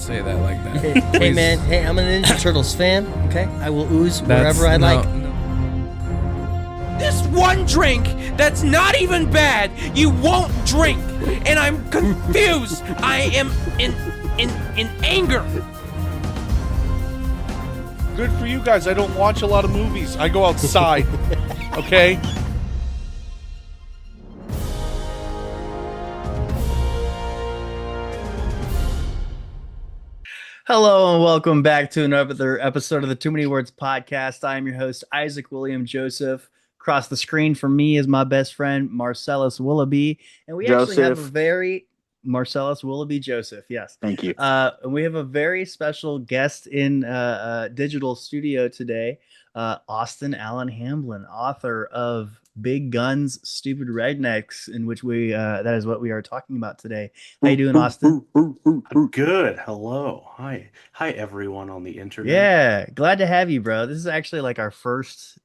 say that like that. Hey man, hey, I'm a Ninja Turtles fan, okay? I will ooze wherever I like. This one drink that's not even bad, you won't drink. And I'm confused. I am in anger. Good for you guys. I don't watch a lot of movies. I go outside. Okay? Hello and welcome back to another episode of the Too Many Words podcast. I am your host, Isaac William Joseph. Across the screen from me is my best friend, Marcellus Willoughby. And we actually have a very... Marcellus Willoughby Joseph, yes. Thank you. And we have a very special guest in digital studio today, Austin Allen Hamblin, author of Big Guns, Stupid Rednecks, in which we that is what we are talking about today. How you doing, Austin? I'm good. Hello. Hi everyone on the internet. Yeah, glad to have you, bro. This is actually like our first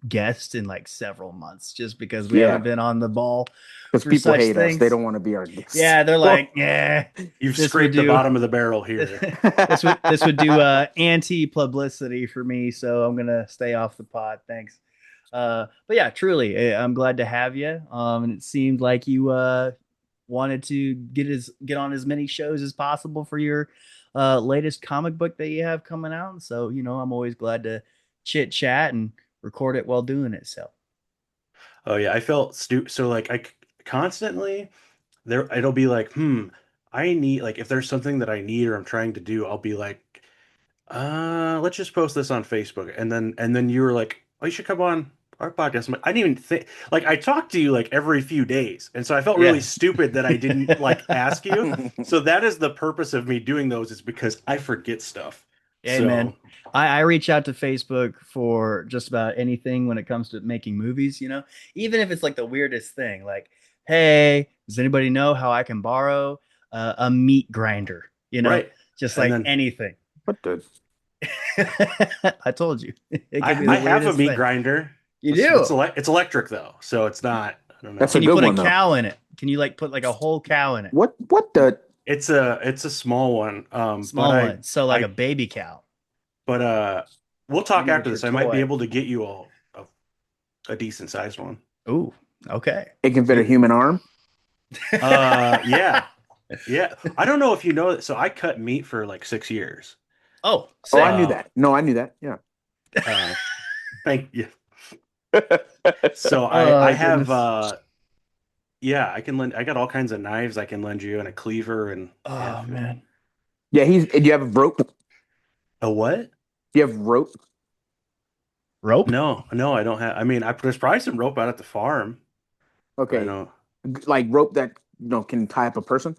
guest in several months, just because we haven't been on the ball. Because people hate us. They don't want to be our guests. Yeah, they're like, yeah. You've scraped the bottom of the barrel here. this would do anti-publicity for me, so I'm gonna stay off the pod. Thanks. But yeah, truly, I'm glad to have you. And it seemed like you wanted to get on as many shows as possible for your latest comic book that you have coming out. So, I'm always glad to chit chat and record it while doing it. So. Oh yeah, I felt stupid. So I constantly it'll be like, I need, if there's something that I need or I'm trying to do, I'll be like, let's just post this on Facebook. And then you were like, oh, you should come on our podcast. I'm like, I didn't even think, I talk to you every few days. And so I felt really stupid that I didn't ask you. So that is the purpose of me doing those, is because I forget stuff. Yeah, man. I reach out to Facebook for just about anything when it comes to making movies, even if it's the weirdest thing, hey, does anybody know how I can borrow a meat grinder? Right. Just anything. What the? I told you. I have a meat grinder. You do? It's electric though, so it's not. I don't know. That's Can you put a cow in it? Can you put a whole cow in it? What the? It's a small one. Small one. So a baby cow. But we'll talk after this. I might be able to get you a decent sized one. Ooh, okay. It can fit a human arm. Yeah. I don't know if you know that. So I cut meat for 6 years. Oh, I knew that. No, I knew that. Yeah. Thank you. So I have I can lend. I got all kinds of knives I can lend you, and a cleaver, and man. Yeah, do you have a rope? A what? Do you have rope? Rope? No, I don't have. I mean, there's probably some rope out at the farm. Okay. Rope that can tie up a person.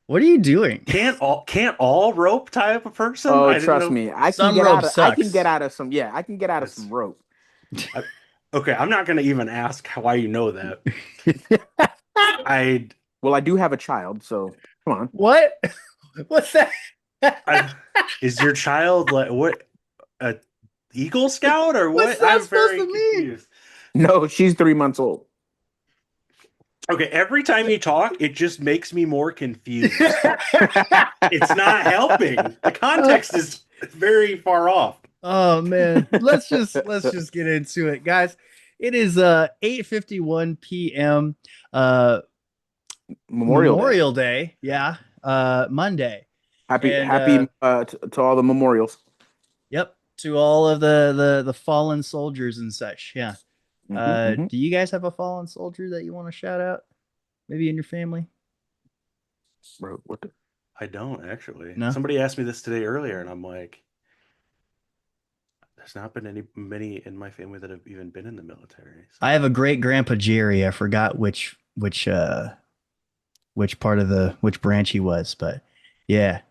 What are you doing? Can't all rope tie up a person? Oh, trust me, I can get out of some. Yeah, I can get out of some rope. Okay, I'm not going to even ask why you know that. I do have a child, so come on. What? What's that? Is your child what? A Eagle Scout or what? What's that supposed to mean? Confused. No, she's 3 months old. Okay, every time you talk, it just makes me more confused. It's not helping. The context is very far off. Oh man, let's just get into it, guys. It is 8:51 p.m. Memorial Day. Yeah, Monday. Happy to all the memorials. Yep, to all of the fallen soldiers and such. Yeah. Do you guys have a fallen soldier that you want to shout out? Maybe in your family? Bro, what the? I don't actually. No? Somebody asked me this today earlier, and I'm like, there's not been many in my family that have even been in the military. So. I have a great grandpa Jerry. I forgot which part of which branch he was, but yeah,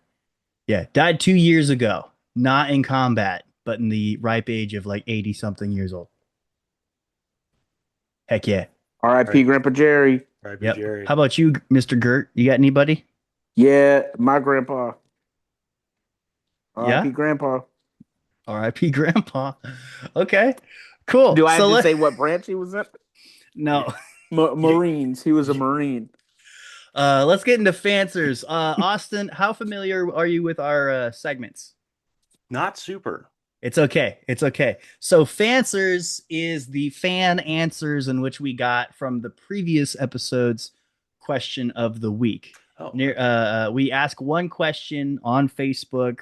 died 2 years ago, not in combat, but in the ripe age of 80 something years old. Heck yeah. R.I.P. Grandpa Jerry. R.I.P. Yep. Jerry. How about you, Mr. Gert? You got anybody? Yeah, my grandpa. R.I.P. Grandpa. R.I.P. Grandpa. Okay, cool. Do I have to say what branch he was in? No. Marines. He was a Marine. Let's get into fansers. Austin, how familiar are you with our segments? Not super. It's okay. It's okay. So fansers is the fan answers in which we got from the previous episode's question of the week. Oh, We ask one question on Facebook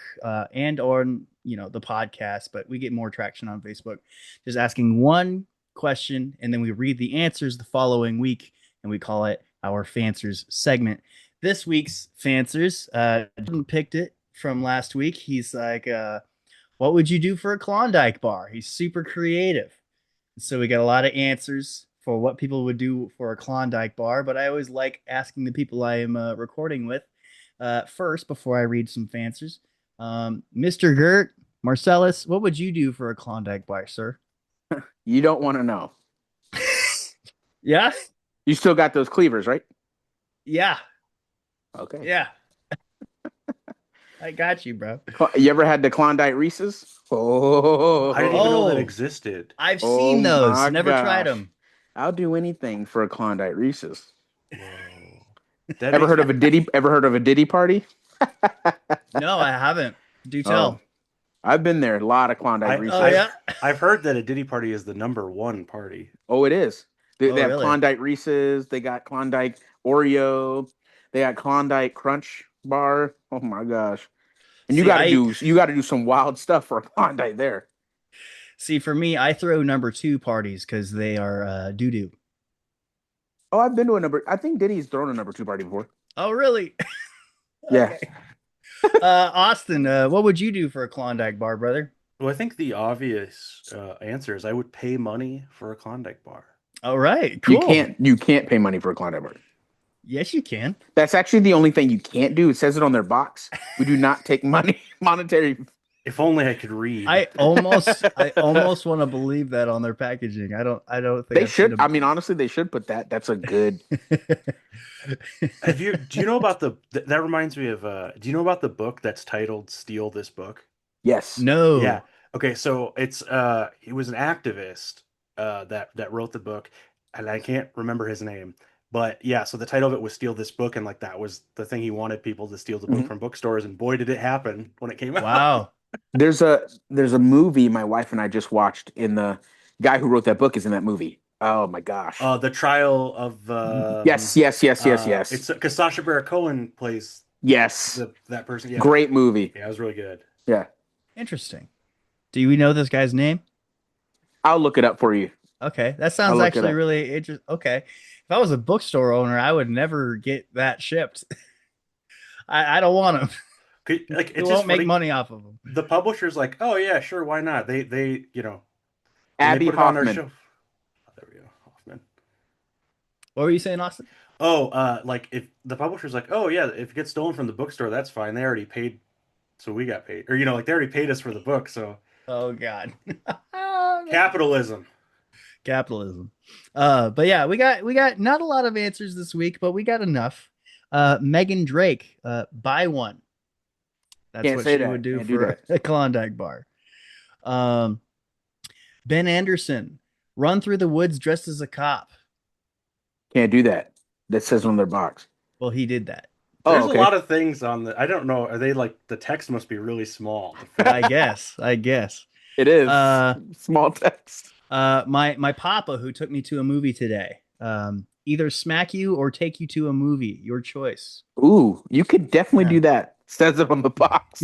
and on the podcast, but we get more traction on Facebook. Just asking one question, and then we read the answers the following week, and we call it our fansers segment. This week's fansers, Jordan picked it from last week. He's like, what would you do for a Klondike bar? He's super creative. So we got a lot of answers for what people would do for a Klondike bar, but I always like asking the people I am recording with first before I read some fansers. Mr. Gert, Marcellus, what would you do for a Klondike bar, sir? You don't want to know. Yeah? You still got those cleavers, right? Yeah. Okay. Yeah. I got you, bro. You ever had the Klondike Reese's? Oh, I didn't even know that Oh. existed. I've Oh seen those. my Never tried gosh. them. I'll do anything for a Klondike Reese's. That Ever makes heard of a Diddy? Ever heard of a Diddy party? No, I haven't. Do Oh, tell. I've been there. A lot of Klondike Reese's. Oh, yeah? I've heard that a Diddy party is the #1 party. Oh, it is. They Oh, have really? Klondike Reese's. They got Klondike Oreo. They got Klondike Crunch bar. Oh my gosh! And you See, got to do some wild stuff for a Klondike there. See, for me, I throw number 2 parties because they are doo-doo. Oh, I've been to a number. I think Diddy's thrown a #2 party before. Oh, really? Yeah. Austin, what would you do for a Klondike bar, brother? Well, I think the obvious answer is I would pay money for a Klondike bar. All right, cool. You can't pay money for a Klondike bar. Yes, you can. That's actually the only thing you can't do. It says it on their box. We do not take money, monetary. If only I could read. I almost want to believe that on their packaging. I don't think They I've seen should. them. I mean, honestly, they should put that. That's a good. Do you know about that reminds me of do you know about the book that's titled Steal This Book? Yes. No. Yeah. Okay, so it's he was an activist that wrote the book, and I can't remember his name. But yeah, so the title of it was Steal This Book, and like that was the thing he wanted people to steal the book from bookstores, and boy did it happen when it came out. Wow. There's a movie my wife and I just watched. In the guy who wrote that book is in that movie. Oh my gosh. The trial of Yes. It's because Sacha Baron Cohen plays Yes. that person. Yeah. Great movie. Yeah, it was really good. Yeah. Interesting. Do we know this guy's name? I'll look it up for you. Okay, that I'll sounds look it actually up. really interesting. Okay, if I was a bookstore owner, I would never get that shipped. I don't want them. Like It it's won't just make funny. money off of them. The publisher's like, oh yeah, sure, why not? They when they Abby put it on their Hoffman. show. Oh, there we go, Hoffman. What were you saying, Austin? Oh, like if the publisher's like, oh yeah, if it gets stolen from the bookstore, that's fine. They already paid, so we got paid, or like they already paid us for the book. So Oh God, capitalism. capitalism. But yeah, we got not a lot of answers this week, but we got enough. Megan Drake, buy one. That's Can't what say she that. would do Can't do for a Klondike bar. Ben Anderson, run through the woods dressed as a cop. Can't do that. That says on their box. Well, he did that. There's Oh, okay. a lot of things on the. I don't know. Are they like the text must be really small? I guess. It is small text. My papa who took me to a movie today. Either smack you or take you to a movie. Your choice. Ooh, you could definitely Yeah. do that. Says it on the box.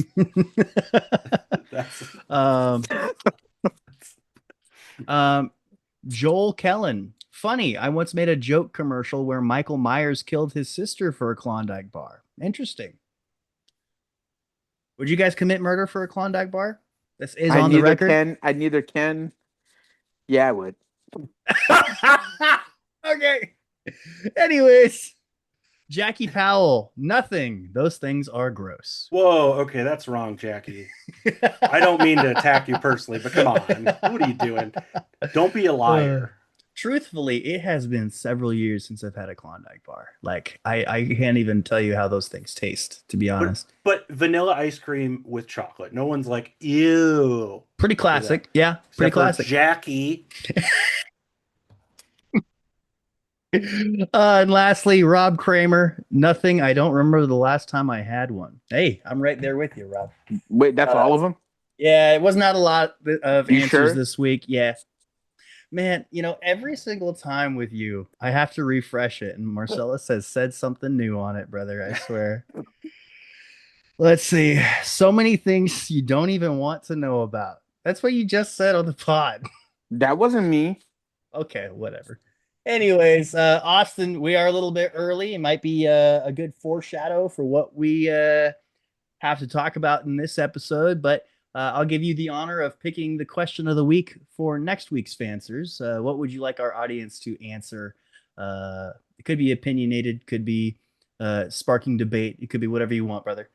That's Joel Kellen. Funny. I once made a joke commercial where Michael Myers killed his sister for a Klondike bar. Interesting. Would you guys commit murder for a Klondike bar? This is on the record. I neither can. Yeah, I would. Okay. Anyways, Jackie Powell. Nothing. Those things are gross. whoa. Okay, that's wrong, Jackie. I don't mean to attack you personally, but come on, what are you doing? Don't be a liar. Truthfully, it has been several years since I've had a Klondike bar. Like, I can't even tell you how those things taste, to be honest. But vanilla ice cream with chocolate. No one's like, ew. Pretty classic. Yeah, pretty Except for classic. Jackie. And lastly, Rob Kramer. Nothing. I don't remember the last time I had one. Hey, I'm right there with you, Rob. Wait, that's all of them? Yeah, it was not a lot of You answers sure? this week. Yeah. Man, every single time with you, I have to refresh it. And Marcellus has said something new on it, brother. I swear. Let's see. So many things you don't even want to know about. That's what you just said on the pod. That wasn't me. Okay, whatever. Anyways, Austin, we are a little bit early. It might be a good foreshadow for what we have to talk about in this episode, but I'll give you the honor of picking the question of the week for next week's Fancers. What would you like our audience to answer? It could be opinionated, could be sparking debate. It could be whatever you want, brother.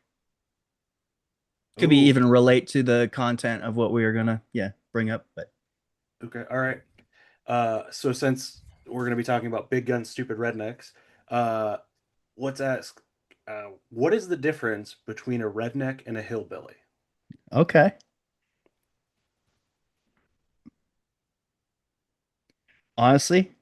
Could be Ooh. even relate to the content of what we are gonna, bring up. But Okay, all right. So since we're going to be talking about big gun, stupid rednecks, uh, let's ask, what is the difference between a redneck and a hillbilly? okay. Honestly,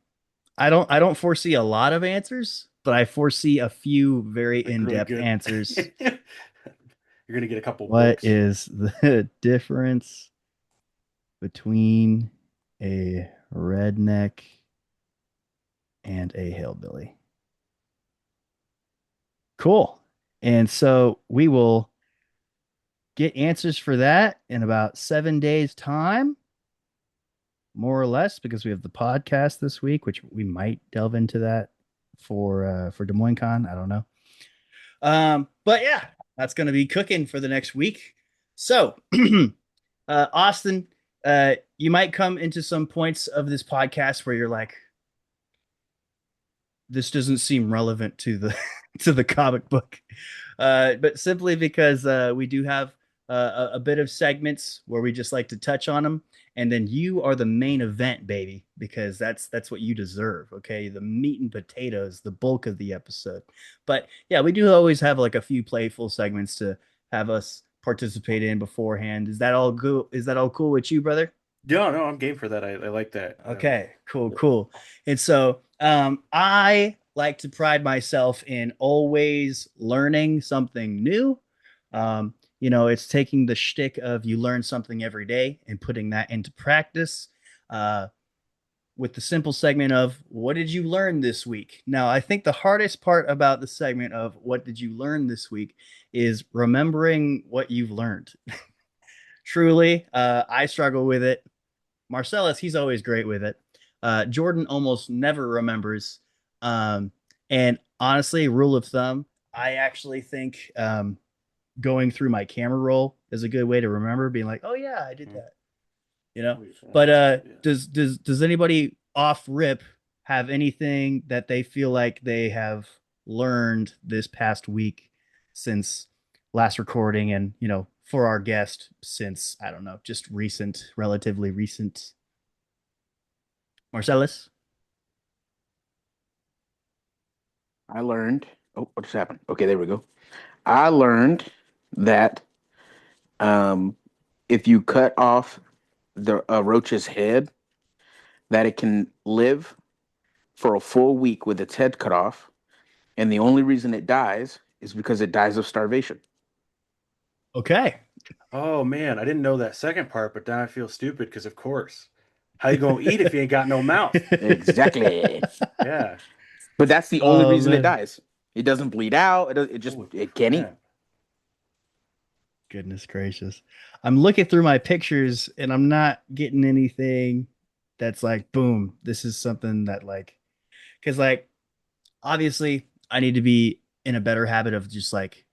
I don't foresee a lot of answers, but I foresee a few very Like really in-depth good. answers. You're going to get a couple What books. is the difference between a redneck and a hillbilly? Cool. And so we will get answers for that in about 7 days' time, more or less, because we have the podcast this week, which we might delve into that for Des Moines Con. I don't know. But yeah, that's going to be cooking for the next week. So, Austin, you might come into some points of this podcast where you're like, this doesn't seem relevant to the to the comic book, but simply because we do have a bit of segments where we just like to touch on them, and then you are the main event, baby, because that's what you deserve. Okay, the meat and potatoes, the bulk of the episode. But yeah, we do always have like a few playful segments to have us participate in beforehand. Is that all good? Is that all cool with you, brother? No, I'm game for that. I like that. Okay, cool. And so I like to pride myself in always learning something new. It's taking the shtick of you learn something every day and putting that into practice uh, with the simple segment of what did you learn this week? Now, I think the hardest part about the segment of what did you learn this week is remembering what you've learned. Truly, I struggle with it. Marcellus, he's always great with it. Jordan almost never remembers. And honestly, rule of thumb, I actually think going through my camera roll is a good way to remember, being like, oh yeah, I did that. But does anybody off rip have anything that they feel like they have learned this past week since last recording, and for our guest since, I don't know, just relatively recent? Marcellus? I learned. Oh, what just happened? Okay, there we go. I learned that um, if you cut off the roach's head, that it can live for a full week with its head cut off, and the only reason it dies is because it dies of starvation. Okay. Oh man, I didn't know that second part, but now I feel stupid because of course. How you gonna eat if you ain't got no mouth? Exactly. Yeah. But that's the only Oh reason it man. dies. It doesn't bleed out. It can't eat. Man. Goodness gracious. I'm looking through my pictures and I'm not getting anything that's like, boom, this is something that because obviously I need to be in a better habit of just like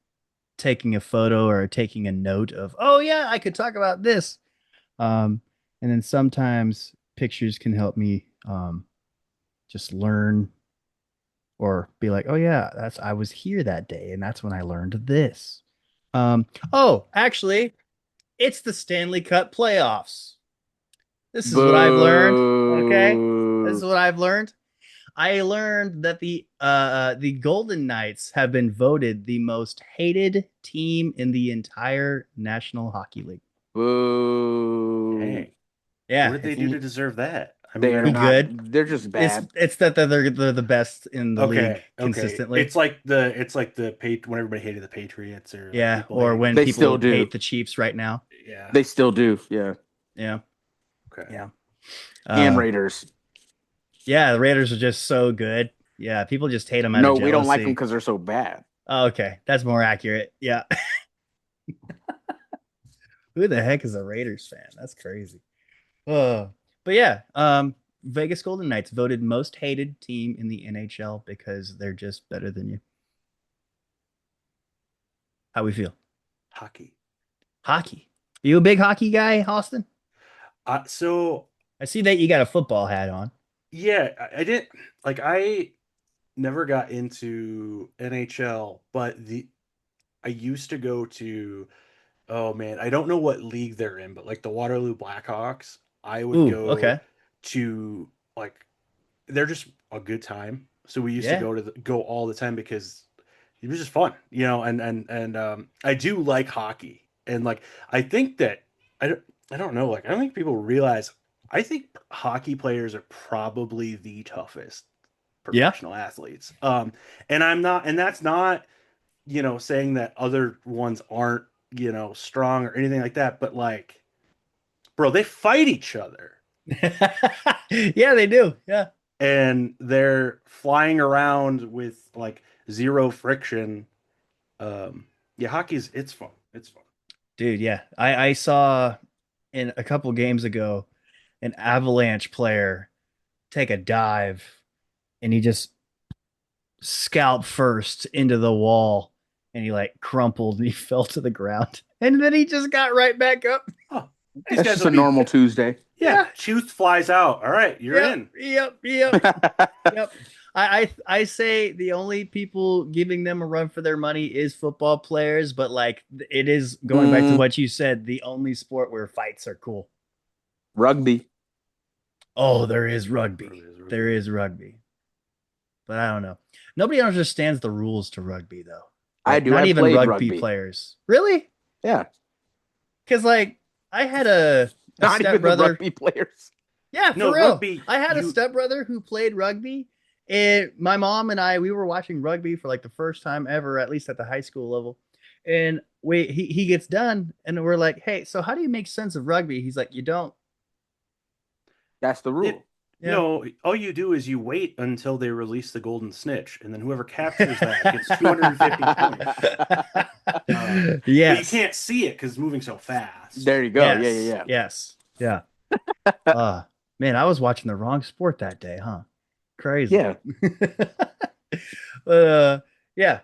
taking a photo or taking a note of, oh yeah, I could talk about this. And then sometimes pictures can help me just learn or be like, oh yeah, I was here that day and that's when I learned this. Actually, it's the Stanley Cup playoffs. This is what I've learned. Okay, this is Boo. what I've learned. I learned that the Golden Knights have been voted the most hated team in the entire National Hockey League. Boo. Dang. Yeah, What did they do to deserve that? I They mean, are Be not. good. They're just bad. It's that they're the best in the league okay. consistently. It's like the when everybody hated the Patriots or like Yeah, people or hate. when They still people do. hate the Chiefs right now. Yeah. They still do. Yeah. Yeah, Okay. yeah. And Uh, Raiders. yeah, the Raiders are just so good. Yeah, people just hate them out of No, we don't like them jealousy. because they're so bad. Oh, okay, that's more accurate. Yeah. Who the heck is a Raiders fan? That's crazy. But yeah, Vegas Golden Knights voted most hated team in the NHL because they're just better than you. How we feel? Hockey. Hockey. Are you a big hockey guy, Austin? So I see that you got a football hat on. yeah, I didn't like. I never got into NHL, but I used to go to. Oh man, I don't know what league they're in, but like the Waterloo Blackhawks, I would Ooh, go okay. to like they're just a good time. So we used to Yeah. go all the time because it was just fun, you know. And I do like hockey, and like I think that I don't I don't know, like I don't think people realize. I think hockey players are probably the toughest Yeah. professional athletes. And I'm not, and that's not, you know, saying that other ones aren't, you know, strong or anything like that, but like, bro, they fight each other Yeah, they do. Yeah. and they're flying around with like zero friction. Yeah, it's fun. It's fun. Dude, yeah. I saw in a couple games ago an Avalanche player take a dive and he just scalped first into the wall and he like crumpled and he fell to the ground. And then he just got right back up. Oh, these It's guys just will a be, normal Tuesday. yeah, tooth flies out. All right, you're Yep, in. yep, yep. I say the only people giving them a run for their money is football players, but like it is going back to what you said, the only sport where fights are cool. Rugby. Oh, there is rugby. There is rugby. But I don't know. Nobody understands the rules to rugby though. I Like, do. not I even played rugby rugby. players. Really? Yeah. Because like I had a Not even the stepbrother. rugby players. Yeah, No, for real. rugby, I had a you- stepbrother who played rugby. And my mom and I, we were watching rugby for like the first time ever, at least at the high school level. And he gets done, and we're like, "Hey, so how do you make sense of rugby?" He's like, "You don't." That's the rule. Yeah. No, all you do is you wait until they release the golden snitch, and then whoever captures that gets 250 points. But you Yes. can't see it because it's moving so fast. There you go. Yes. Yeah. Yes. Yeah. Man, I was watching the wrong sport that day, huh? Crazy. Yeah. Yeah.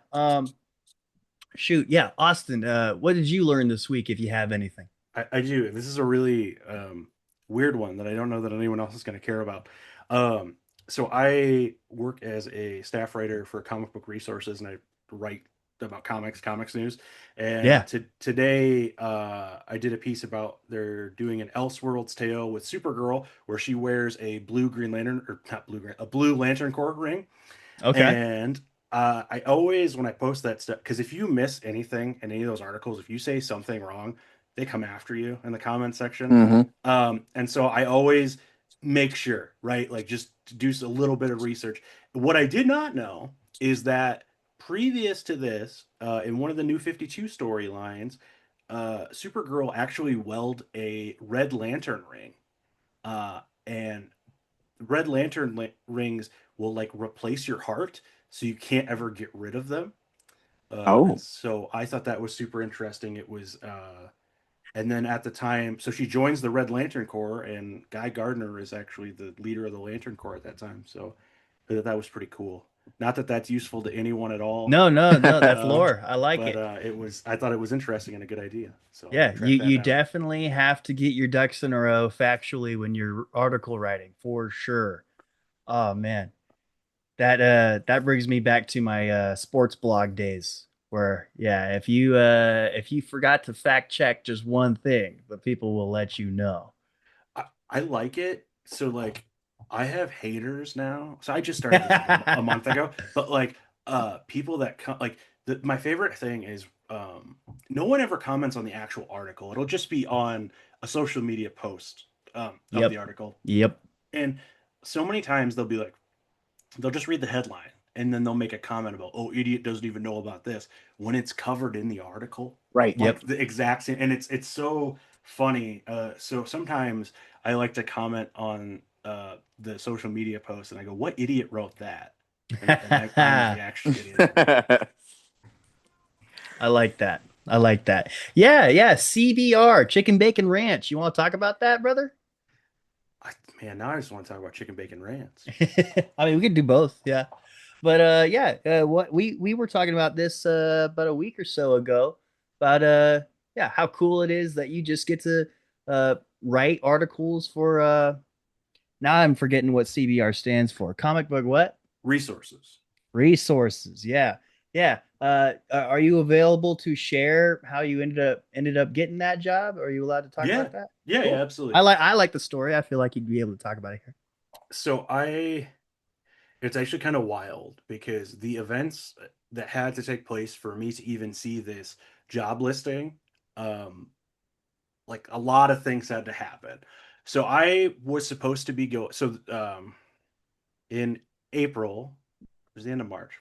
Shoot. Yeah. Austin, what did you learn this week if you have anything? I do. This is a really weird one that I don't know that anyone else is going to care about. So I work as a staff writer for Comic Book Resources, and I write about comics news. And Yeah. Today I did a piece about they're doing an Elseworlds tale with Supergirl, where she wears a blue Green Lantern, or not blue Green, a blue Lantern Corps ring. Okay. And I always, when I post that stuff, because if you miss anything in any of those articles, if you say something wrong, they come after you in the comment section. Mm-hmm. And so I always make sure, right? Like just to do a little bit of research. What I did not know is that previous to this, in one of the New 52 storylines, Supergirl actually weld a Red Lantern ring. And Red Lantern rings will like replace your heart, so you can't ever get rid of them. So I thought that was super interesting. It was and then at the time, so she joins the Red Lantern Corps, and Guy Gardner is actually the leader of the Lantern Corps at that time. So I thought that was pretty cool. Not that that's useful to anyone at all. No, that's lore. I like but, it. I thought it was interesting and a good idea. So Yeah, track that you down. definitely have to get your ducks in a row factually when you're article writing, for sure. Oh man. That brings me back to my sports blog days where if you forgot to fact check just one thing, the people will let you know. I like it. So like I have haters now. So I just started this like a month ago, but like people that like my favorite thing is no one ever comments on the actual article. It'll just be on a social media post of Yep. the article. Yep. And so many times they'll be like, they'll just read the headline and then they'll make a comment about, oh, idiot doesn't even know about this when it's covered in the article, Right. like Yep. the exact same. And it's so funny. So sometimes I like to comment on the social media post and I go, what idiot wrote that? And I'm the actual idiot. I like that. I like that. Yeah, yeah. CBR, Chicken Bacon Ranch. You want to talk about that, brother? I, man, now I just want to talk about chicken bacon ranch. I mean, we could do both. Yeah. But yeah, what we were talking about this about a week or so ago about yeah, how cool it is that you just get to write articles for now I'm forgetting what CBR stands for. Comic book what? Resources. Resources. Yeah. Yeah. Are you available to share how you ended up getting that job? Are you allowed to talk Yeah, about that? yeah, Cool. absolutely. I like the story. I feel like you'd be able to talk about it here. So it's actually kind of wild because the events that had to take place for me to even see this job listing, um, like a lot of things had to happen. So I was supposed to be in April, it was the end of March.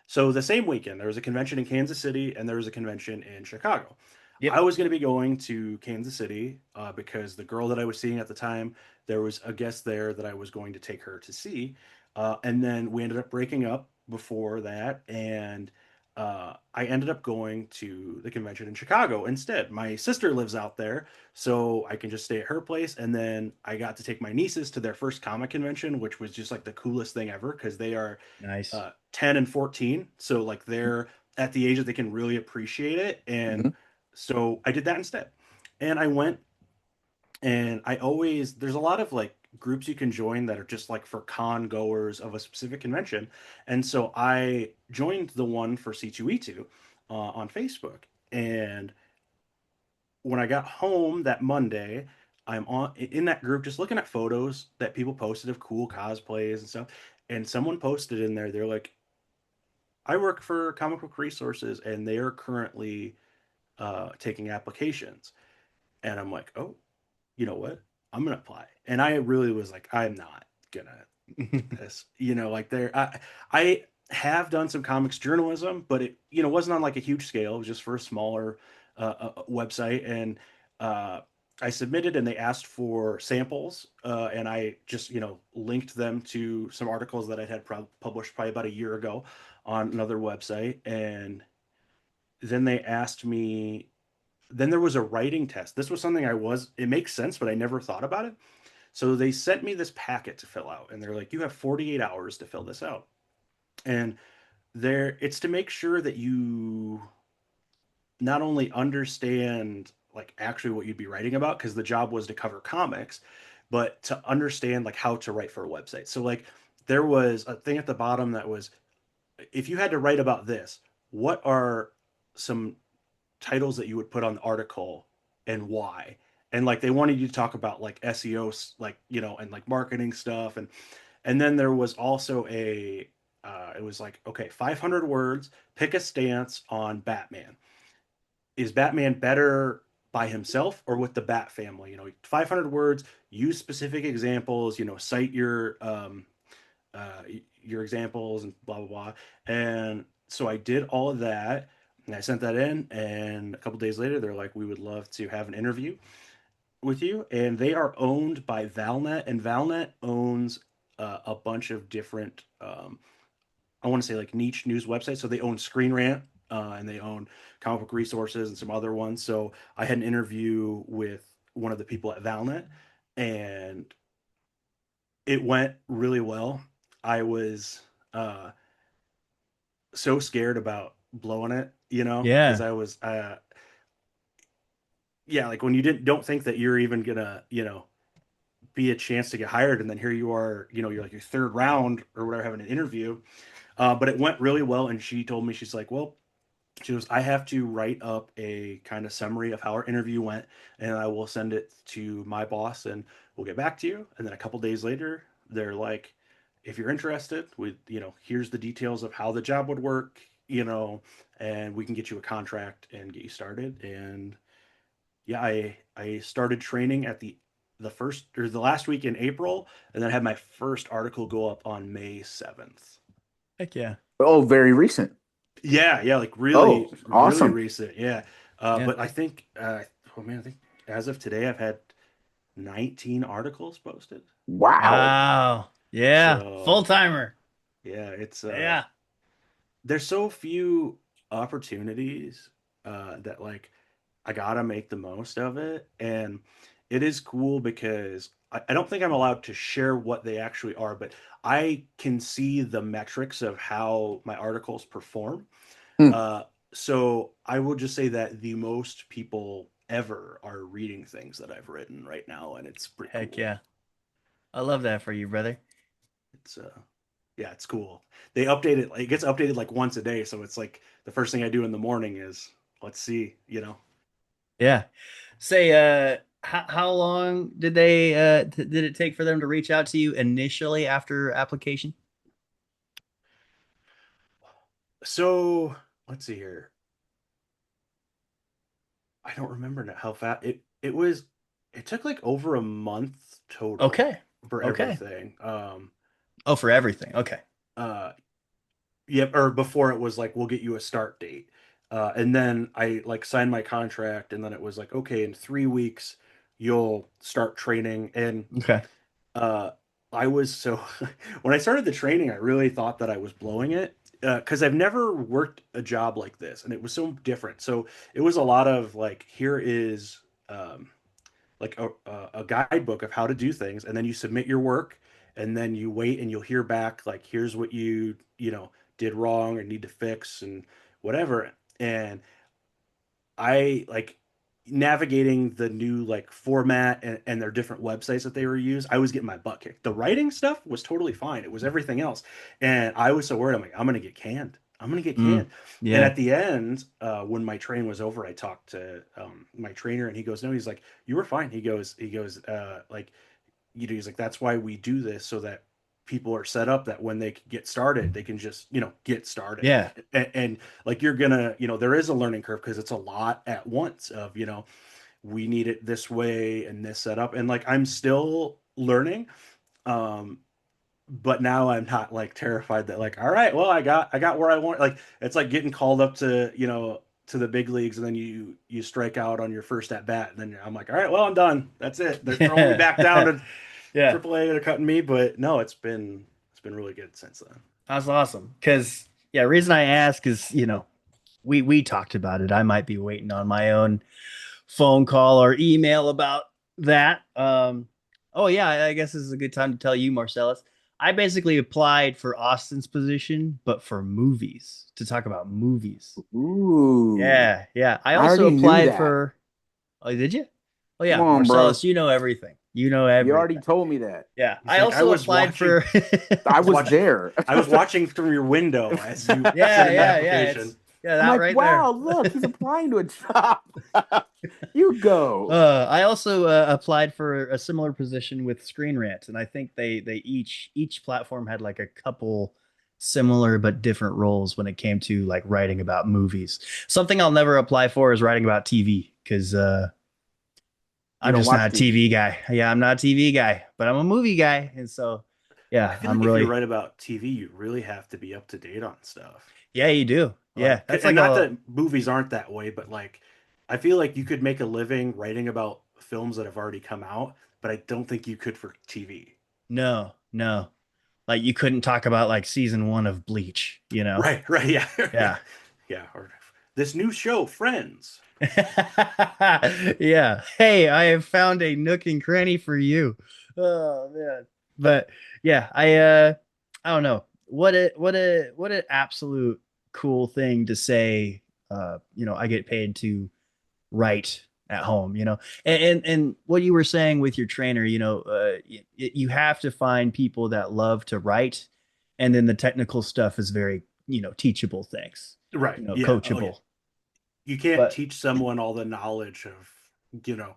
So the same weekend, there was a convention in Kansas City and there was a convention in Chicago. I Yep. was going to be going to Kansas City because the girl that I was seeing at the time, there was a guest there that I was going to take her to see. And then we ended up breaking up before that. And I ended up going to the convention in Chicago instead. My sister lives out there, so I can just stay at her place. And then I got to take my nieces to their first comic convention, which was just like the coolest thing ever because they are Nice. 10 and 14. So like they're at the age that they can really appreciate it. And Mhm. so I did that instead. And I went and I always, there's a lot of like groups you can join that are just like for con goers of a specific convention. And so I joined the one for C2E2 on Facebook. And when I got home that Monday, I'm on in that group just looking at photos that people posted of cool cosplays and stuff. And someone posted in there, they're like, I work for Comic Book Resources, and they are currently taking applications. And I'm like, oh, you know what? I'm gonna apply. And I really was like, I'm not gonna do this. Like I have done some comics journalism, but it wasn't on like a huge scale. It was just for a smaller website, and uh, I submitted, and they asked for samples, and I just linked them to some articles that I had published probably about a year ago on another website, and then they asked me. Then there was a writing test. This was something it makes sense, but I never thought about it. So they sent me this packet to fill out, and they're like, you have 48 hours to fill this out. And it's to make sure that you not only understand like actually what you'd be writing about, because the job was to cover comics, but to understand like how to write for a website. So like there was a thing at the bottom that was, if you had to write about this, what are some titles that you would put on the article and why? And like they wanted you to talk about like SEO, like and like marketing stuff, and then there was also it was like, okay, 500 words, pick a stance on Batman. Is Batman better by himself or with the Bat family? 500 words, use specific examples, cite uh, your examples and blah blah blah. And so I did all of that, and I sent that in. And a couple days later, they're like, "We would love to have an interview with you." And they are owned by Valnet, and Valnet owns a bunch of different, I want to say like niche news websites. So they own Screen Rant, and they own Comic Book Resources and some other ones. So I had an interview with one of the people at Valnet, and it went really well. I was uh, so scared about blowing it, because Yeah. I was, yeah, like when you don't think that you're even gonna, be a chance to get hired, and then here you are, you're like your third round or whatever, having an interview. But it went really well, and she told me, she's like, well, she goes, I have to write up a kind of summary of how our interview went, and I will send it to my boss, and we'll get back to you. And then a couple days later, they're like, if you're interested, here's the details of how the job would work, and we can get you a contract and get you started. And yeah, I started training at the the first or the last week in April, and then I had my first article go up on May 7th. Heck yeah. Oh, very recent. Yeah, yeah, like Oh, really awesome. recent. Yeah. Yeah. But I think, oh man, I think as of today, I've had 19 articles posted. Wow. Wow. Yeah. Full So timer. yeah, it's Yeah. there's so few opportunities that like I gotta make the most of it, and it is cool because I don't think I'm allowed to share what they actually are, but I can see the metrics of how my articles perform. Hmm. Uh, so I will just say that the most people ever are reading things that I've written right now, and it's pretty Heck cool. yeah. I love that for you, brother. It's yeah, it's cool. They update it, like, it gets updated like once a day, so it's like the first thing I do in the morning is let's see, you know. Yeah. Say, how long did they did it take for them to reach out to you initially after application? So let's see here. I don't remember now how fast it was. It took like over a month total Okay. for Okay. everything. Oh, for everything. Okay. Uh, Yep, or before it was like we'll get you a start date. And then I like signed my contract, and then it was like, okay, in 3 weeks you'll start training. And Okay. uh I was so when I started the training, I really thought that I was blowing it. Because I've never worked a job like this, and it was so different. So it was a lot of like, here is um, like a guidebook of how to do things, and then you submit your work, and then you wait and you'll hear back like, here's what you know did wrong or need to fix and whatever. And I like navigating the new like format and their different websites that they were used. I was getting my butt kicked. The writing stuff was totally fine. It was everything else, and I was so worried. I'm like, I'm gonna get canned. I'm gonna get Mm. canned. And Yeah. at the end, when my train was over, I talked to my trainer, and he goes, "No," he's like, "You were fine." He goes, like, he's like, "That's why we do this, so that people are set up that when they get started, they can just get started." Yeah. And like, you're gonna, there is a learning curve because it's a lot at once of, we need it this way and this setup, and like I'm still learning. Um, but now I'm not like terrified that like, all right, well, I got where I want. Like, it's like getting called up to, to the big leagues, and then you strike out on your first at bat, and then I'm like, all right, well, I'm done. That's it. They're throwing me back down to Yeah. AAA. They're cutting me, but no, it's been really good since then. That's awesome. Because yeah, reason I ask is, we talked about it. I might be waiting on my own phone call or email about that. Oh yeah, I guess this is a good time to tell you, Marcellus. I basically applied for Austin's position, but for movies to talk about movies. Ooh. Yeah, yeah. I I also already knew applied that. for. Oh, did you? Oh Come yeah, on, bro. Marcellus, you know everything. You know You already everything. told me that. Yeah, He's I like, also applied for. I I was was watching, there. I was watching through your window as you put Yeah, in the yeah, yeah. It's application. yeah, I'm that like, right there. wow, look, he's applying to a job. You go. I also applied for a similar position with Screen Rant, and I think they each platform had like a couple similar but different roles when it came to like writing about movies. Something I'll never apply for is writing about TV because You I'm don't just watch not a TV. TV guy. Yeah, I'm not a TV guy, but I'm a movie guy, and so I yeah, feel I'm like if you're really right about TV, you really have to be up to date on stuff. yeah, you do. Yeah, Like, that's and like not a that movies aren't that way, but like, I feel like you could make a living writing about films that have already come out, but I don't think you could for TV. no, no. Like you couldn't talk about like season one of Bleach, you know? Right, right, yeah, Yeah. yeah. Or this new show, Friends. Yeah. Hey, I have found a nook and cranny for you. Oh man. But yeah, I don't know. What an absolute cool thing to say. I get paid to write at home, and what you were saying with your trainer, you have to find people that love to write, and then the technical stuff is very, teachable things, Right. Yeah. Oh, yeah. coachable. You can't But teach someone all the knowledge of,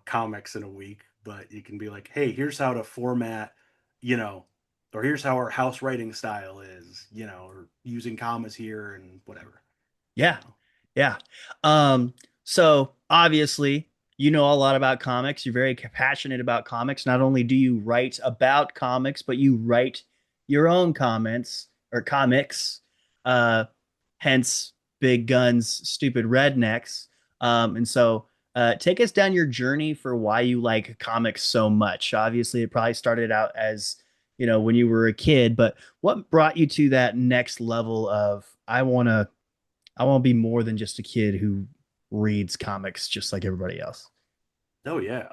comics in a week, but you can be like, hey, here's how to format, you know, or here's how our house writing style is, or using commas here and whatever. yeah, yeah. So obviously, you know a lot about comics. You're very passionate about comics. Not only do you write about comics, but you write your own comments or comics. Uh, hence, big guns, stupid rednecks. And so, take us down your journey for why you like comics so much. Obviously, it probably started out as when you were a kid, but what brought you to that next level of I want to be more than just a kid who reads comics just like everybody else. Oh yeah.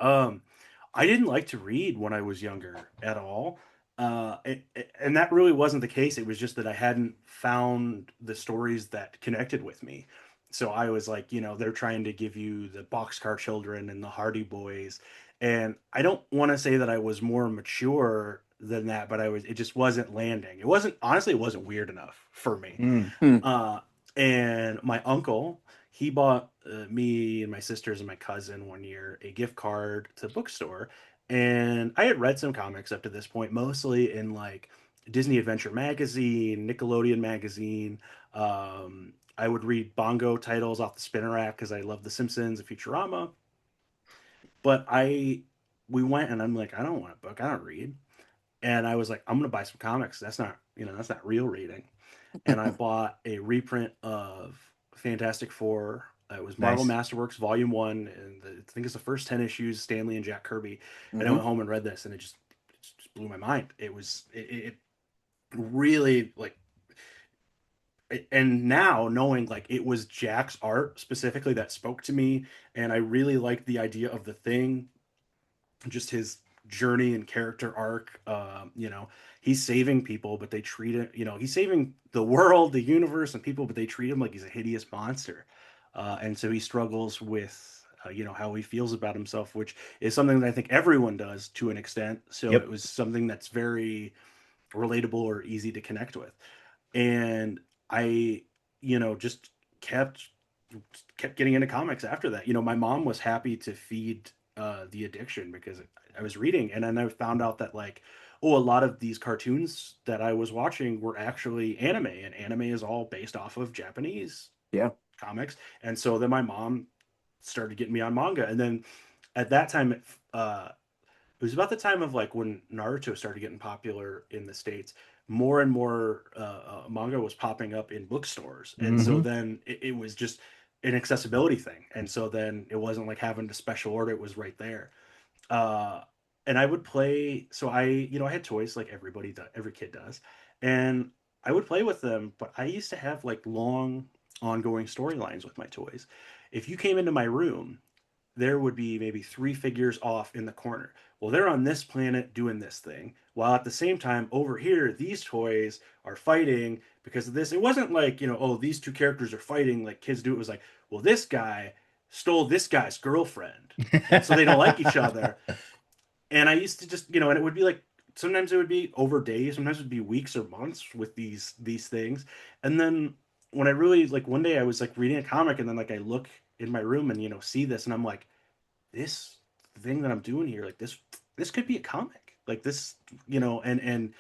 I didn't like to read when I was younger at all. And that really wasn't the case. It was just that I hadn't found the stories that connected with me. So I was like, they're trying to give you the Boxcar Children and the Hardy Boys. And I don't want to say that I was more mature than that, but it just wasn't landing. Honestly, it wasn't weird enough for me. Mm. Hmm. Uh, and my uncle, he bought me and my sisters and my cousin one year a gift card to the bookstore. And I had read some comics up to this point, mostly in like Disney Adventure Magazine, Nickelodeon Magazine. I would read bongo titles off the spinner rack because I love The Simpsons and Futurama. But we went and I'm like, I don't want a book. I don't read. And I was like, I'm gonna buy some comics. That's not real reading. And I bought a reprint of Fantastic Four. It was Marvel Nice. Masterworks Volume One, and I think it's the first 10 issues. Stanley and Jack Kirby. And I Hmm. went home and read this, and it just blew my mind. It really like. And now knowing like it was Jack's art specifically that spoke to me, and I really liked the idea of the Thing, just his journey and character arc. He's saving people, but they treat it. He's saving the world, the universe, and people, but they treat him like he's a hideous monster. And so he struggles with, how he feels about himself, which is something that I think everyone does to an extent. So it Yep. was something that's very relatable or easy to connect with. And I, just kept getting into comics after that. My mom was happy to feed the addiction because I was reading, and then I found out that like, oh, a lot of these cartoons that I was watching were actually anime, and anime is all based off of Japanese Yeah. comics. And so then my mom started getting me on manga, and then at that time, it was about the time of like when Naruto started getting popular in the States. More and more manga was popping up in bookstores. And so Hmm. then it was just an accessibility thing. And so then it wasn't like having to special order, it was right there. Uh, and I would play, so I had toys like every kid does. And I would play with them, but I used to have like long ongoing storylines with my toys. If you came into my room, there would be maybe three figures off in the corner. Well, they're on this planet doing this thing, while at the same time over here, these toys are fighting because of this. It wasn't like, oh, these two characters are fighting like kids do. It was like, well, this guy stole this guy's girlfriend, and so they don't like each other. And I used to just, and it would be like sometimes it would be over days, sometimes it would be weeks or months with these things. And then when I really like one day I was like reading a comic, and then like I look in my room and see this, and I'm like, this thing that I'm doing here, like this could be a comic. Like this, and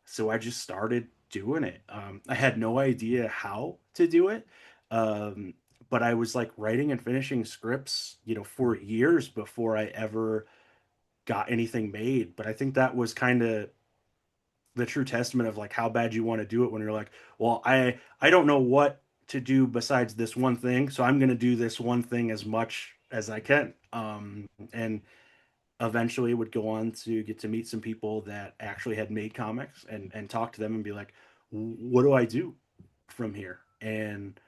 so I just started doing it. I had no idea how to do it. Um, but I was like writing and finishing scripts, for years before I ever got anything made. But I think that was kind of the true testament of like how bad you want to do it when you're like, well, I don't know what to do besides this one thing, so I'm going to do this one thing as much as I can. And eventually would go on to get to meet some people that actually had made comics and talk to them and be like, what do I do from here? And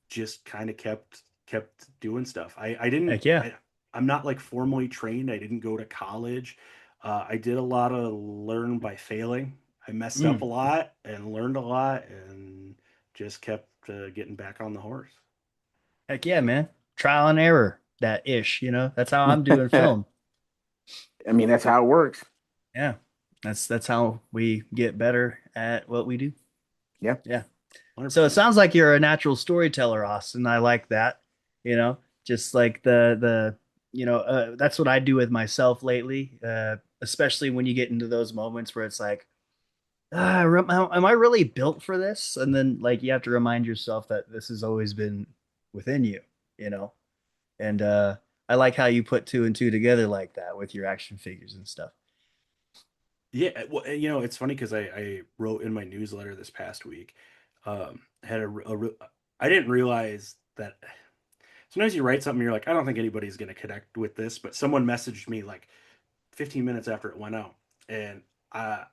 just kind of kept doing stuff. I didn't Heck yeah. I'm not like formally trained. I didn't go to college. I did a lot of learn by failing. I messed up Mm. a lot and learned a lot and just kept getting back on the horse. Heck yeah, man. Trial and error, that ish, That's how I'm doing film. I mean, that's how it works. Yeah. That's how we get better at what we do. Yeah. Yeah. So it 100%. sounds like you're a natural storyteller, Austin. I like that. Just like that's what I do with myself lately. Especially when you get into those moments where it's like, am I really built for this? And then like you have to remind yourself that this has always been within you, you know. And I like how you put two and two together like that with your action figures and stuff. Yeah, well, it's funny because I wrote in my newsletter this past week, had I didn't realize that sometimes you write something, you're like, I don't think anybody's going to connect with this, but someone messaged me like 15 minutes after it went out. And uh,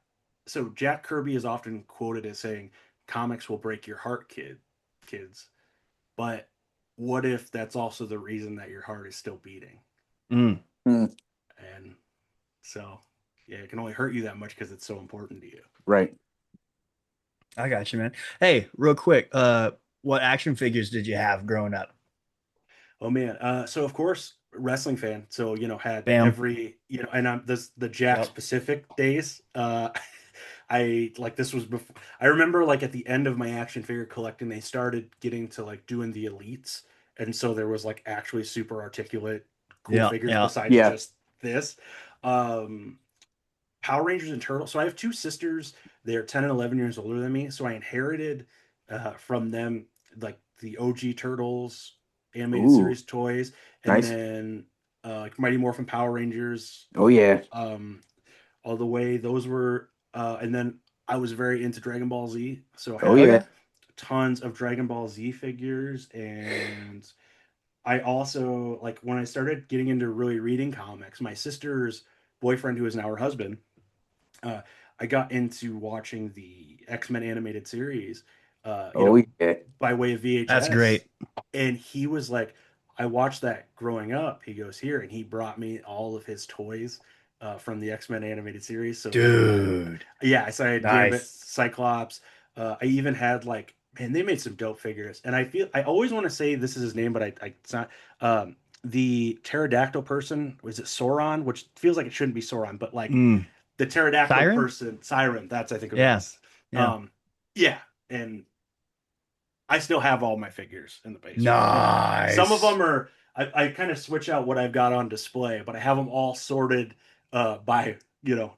so Jack Kirby is often quoted as saying, comics will break your heart, kids. But what if that's also the reason that your heart is still beating? Mm. Mm, And so, yeah, it can only hurt you that much because it's so important to you. right. I got you, man. Hey, real quick, what action figures did you have growing up? Oh man. So of course, wrestling fan. So had Bam. every and I'm this the Jack Yep. specific days. I like this was before. I remember like at the end of my action figure collecting, they started getting to like doing the elites, and so there was like actually super articulate, cool Yeah, figures yeah. besides Yeah. just this. Um, Power Rangers and Turtles. So I have two sisters. They're 10 and 11 years older than me. So I inherited from them like the OG Turtles animated Ooh, series toys, and nice. then like Mighty Morphin Power Rangers, Oh yeah. um, all the way. Those were, and then I was very into Dragon Ball Z. So I Oh have yeah. Okay. tons of Dragon Ball Z figures, and I also like when I started getting into really reading comics, my sister's boyfriend, who is now her husband, uh, I got into watching the X-Men animated series, Oh yeah. by way of That's VHS. great. And he was like, I watched that growing up. He goes here, and he brought me all of his toys from the X-Men animated series. So then Dude. yeah, so I had Gambit, Nice. Cyclops. I even had like, man, they made some dope figures. And I always want to say this is his name, but it's not. The pterodactyl person, was it Sauron? Which feels like it shouldn't be Sauron, but like Mm. the pterodactyl Siren? person, Siren. That's I think what it Yeah. is. Yeah. Um, yeah, and I still have all my figures in the basement. Some of Nice. them are I kind of switch out what I've got on display, but I have them all sorted by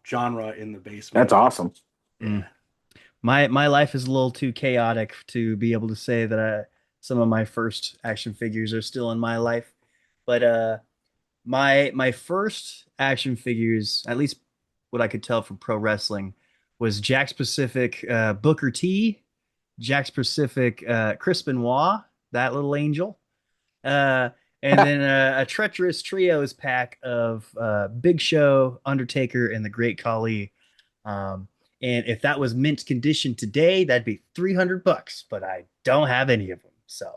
genre in the That's basement. awesome. Yeah. Mm. My life is a little too chaotic to be able to say that some of my first action figures are still in my life. But my first action figures, at least what I could tell from pro wrestling, was Jack Pacific Booker T, Jack Pacific Chris Benoit, that little angel, uh, and then a treacherous trios pack of Big Show, Undertaker, and the Great Khali. Um, and if that was mint condition today, that'd be $300, but I don't have any of them. So,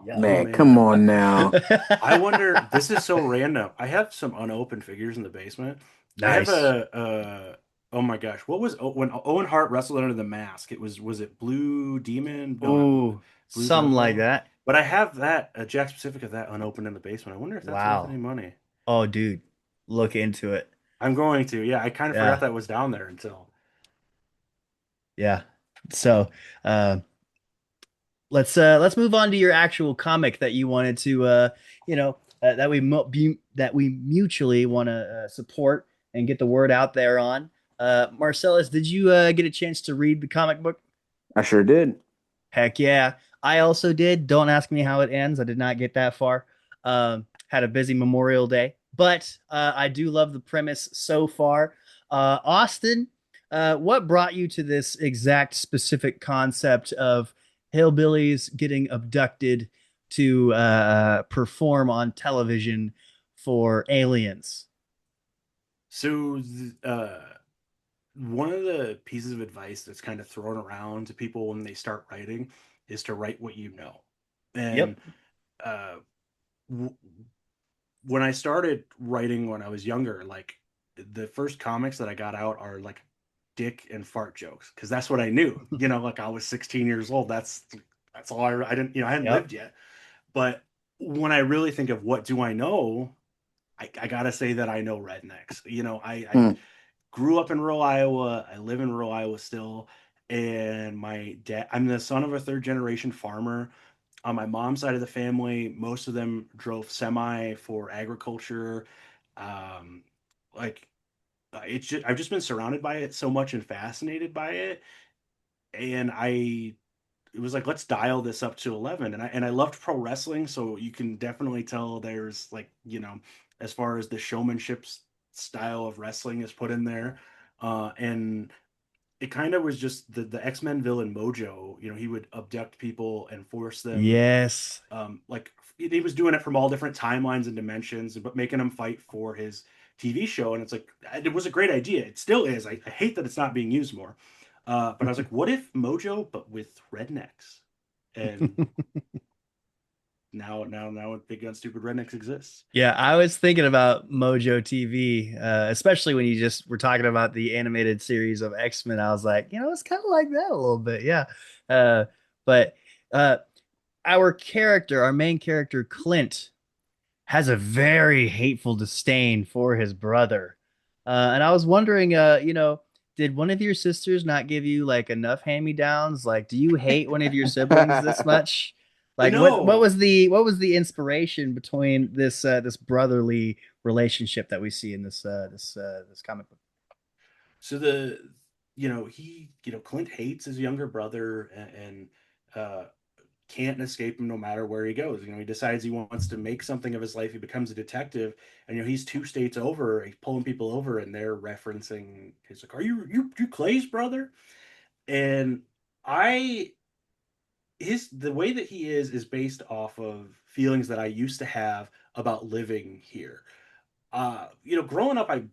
yeah. Oh Man, man. come on now. I wonder, this is so random. I have some unopened figures in the basement. I have Nice. oh my gosh, what was when Owen Hart wrestled under the mask? Was it Blue Demon? No, not Blue. Ooh, Blue something like Devil. that. But I have that a Jack specific of that unopened in the basement. I wonder if that's worth any Wow. money. Oh, dude, look into it. I'm going to. Yeah, I kind of forgot Yeah, that was down there until. yeah. So, uh, let's move on to your actual comic that you wanted to that we mutually want to support and get the word out there on. Marcellus, did you get a chance to read the comic book? I sure did. Heck yeah. I also did. Don't ask me how it ends. I did not get that far. Had a busy Memorial Day, but I do love the premise so far. Austin, what brought you to this exact specific concept of hillbillies getting abducted to perform on television for aliens? So, one of the pieces of advice that's kind of thrown around to people when they start writing is to write what you know. Yep. And uh, w- when I started writing when I was younger, like the first comics that I got out are like dick and fart jokes because that's what I knew. Like I was 16 years old. That's all I didn't I hadn't Yep. lived yet. But when I really think of what do I know, I gotta say that I know rednecks. I Hmm. grew up in rural Iowa. I live in rural Iowa still. And my dad, I'm the son of a third generation farmer. On my mom's side of the family, most of them drove semi for agriculture. Um, like I've just been surrounded by it so much and fascinated by it. And I it was like, let's dial this up to 11. And I loved pro wrestling, so you can definitely tell there's like, as far as the showmanship style of wrestling is put in there. And it kind of was just the X-Men villain Mojo. He would abduct people and force them, Yes. like he was doing it from all different timelines and dimensions, but making them fight for his TV show. And it's like, it was a great idea. It still is. I hate that it's not being used more. But I was like, what if Mojo, but with rednecks? And now Big Gun Stupid Rednecks exists. Yeah, I was thinking about Mojo TV, especially when you just were talking about the animated series of X-Men. I was like, it's kind of like that a little bit, yeah. But uh, our main character, Clint, has a very hateful disdain for his brother. And I was wondering, did one of your sisters not give you like enough hand-me-downs? Like, do you hate one of your siblings this much? Like, what No. was the inspiration between this brotherly relationship that we see in this comic book? So Clint hates his younger brother, and can't escape him no matter where he goes. He decides he wants to make something of his life. He becomes a detective, and he's 2 states over. He's pulling people over, and they're referencing. He's like, "Are you Clay's brother?" And I the way that he is based off of feelings that I used to have about living here. Growing up, and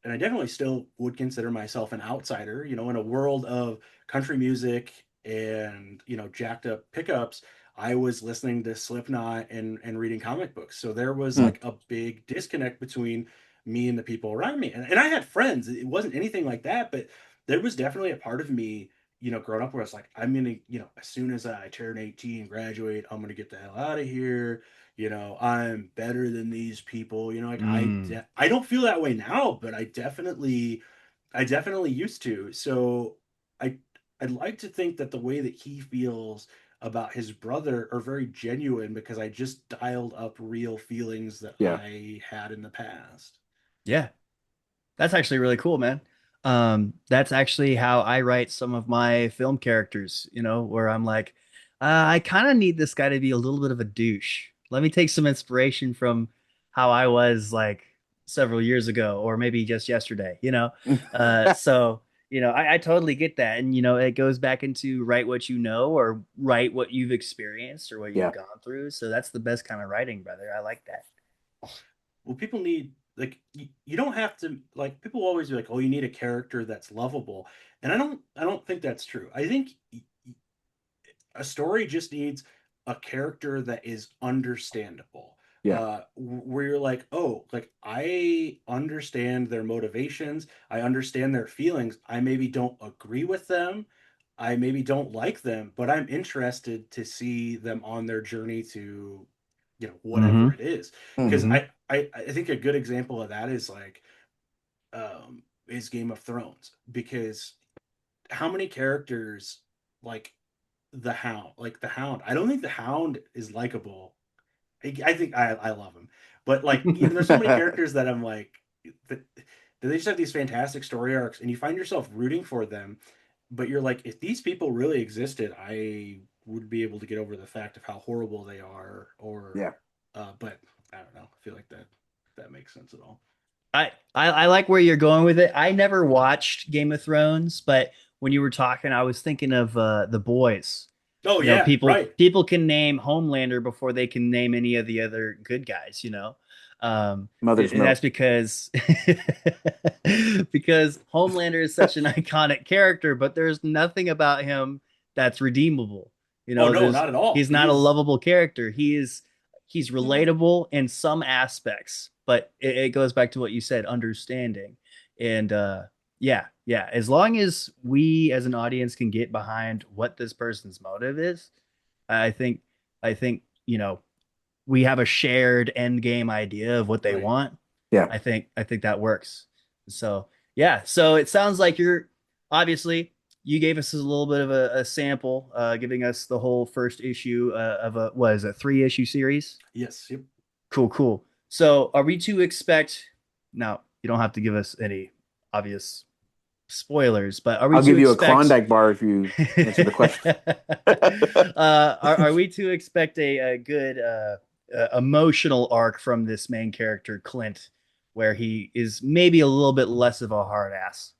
I definitely still would consider myself an outsider, in a world of country music and, jacked up pickups. I was listening to Slipknot and reading comic books. So there was Hmm. like a big disconnect between me and the people around me. And I had friends. It wasn't anything like that, but there was definitely a part of me, growing up where I was like, I'm going to, as soon as I turn 18, graduate, I'm going to get the hell out of here. I'm better than these people. Like Mm. I don't feel that way now, but I definitely used to. So I I'd like to think that the way that he feels about his brother are very genuine, because I just dialed up real feelings that Yeah. I had in the past. Yeah, that's actually really cool, man. That's actually how I write some of my film characters, where I'm like, I kind of need this guy to be a little bit of a douche. Let me take some inspiration from how I was like several years ago, or maybe just yesterday, So, I totally get that. And, it goes back into write what you know, or write what you've experienced or what you've Yeah. gone through. So that's the best kind of writing, brother. I like that. Well, people need, like, you don't have to, like, people always be like, oh, you need a character that's lovable, and I don't think that's true. I think a story just needs a character that is understandable. Yeah. Where you're like, oh, like I understand their motivations, I understand their feelings. I maybe don't agree with them, I maybe don't like them, but I'm interested to see them on their journey to, whatever Mm-hmm. it is. Because Hmm. I think a good example of that is like, is Game of Thrones, because how many characters, like the Hound. I don't think the Hound is likable. I think I love him, but like, there's so many characters that I'm like, that, they just have these fantastic story arcs, and you find yourself rooting for them. But you're like, if these people really existed, I would be able to get over the fact of how horrible they are. Or, Yeah. but I don't know. I feel like that makes sense at all. I like where you're going with it. I never watched Game of Thrones, but when you were talking, I was thinking of The Boys. Oh yeah, People right. people can name Homelander before they can name any of the other good guys. Mother's And that's milk. because because Homelander is such an iconic character, but there's nothing about him that's redeemable. Oh no, There's not at all. he's not a lovable character. He's relatable in some aspects, but it goes back to what you said, understanding. And yeah, as long as we as an audience can get behind what this person's motive is, I think I think, we have a shared end game idea of what they Right. want. Yeah. I think that works. So yeah, so it sounds like you're obviously you gave us a little bit of a sample, giving us the whole first issue of a what is a 3 issue series. Yes. Yep. Cool, cool. So are we to expect now? You don't have to give us any obvious spoilers, but are we I'll to give you a expect Klondike bar if you answer the question. are we to expect a good emotional arc from this main character, Clint, where he is maybe a little bit less of a hard ass?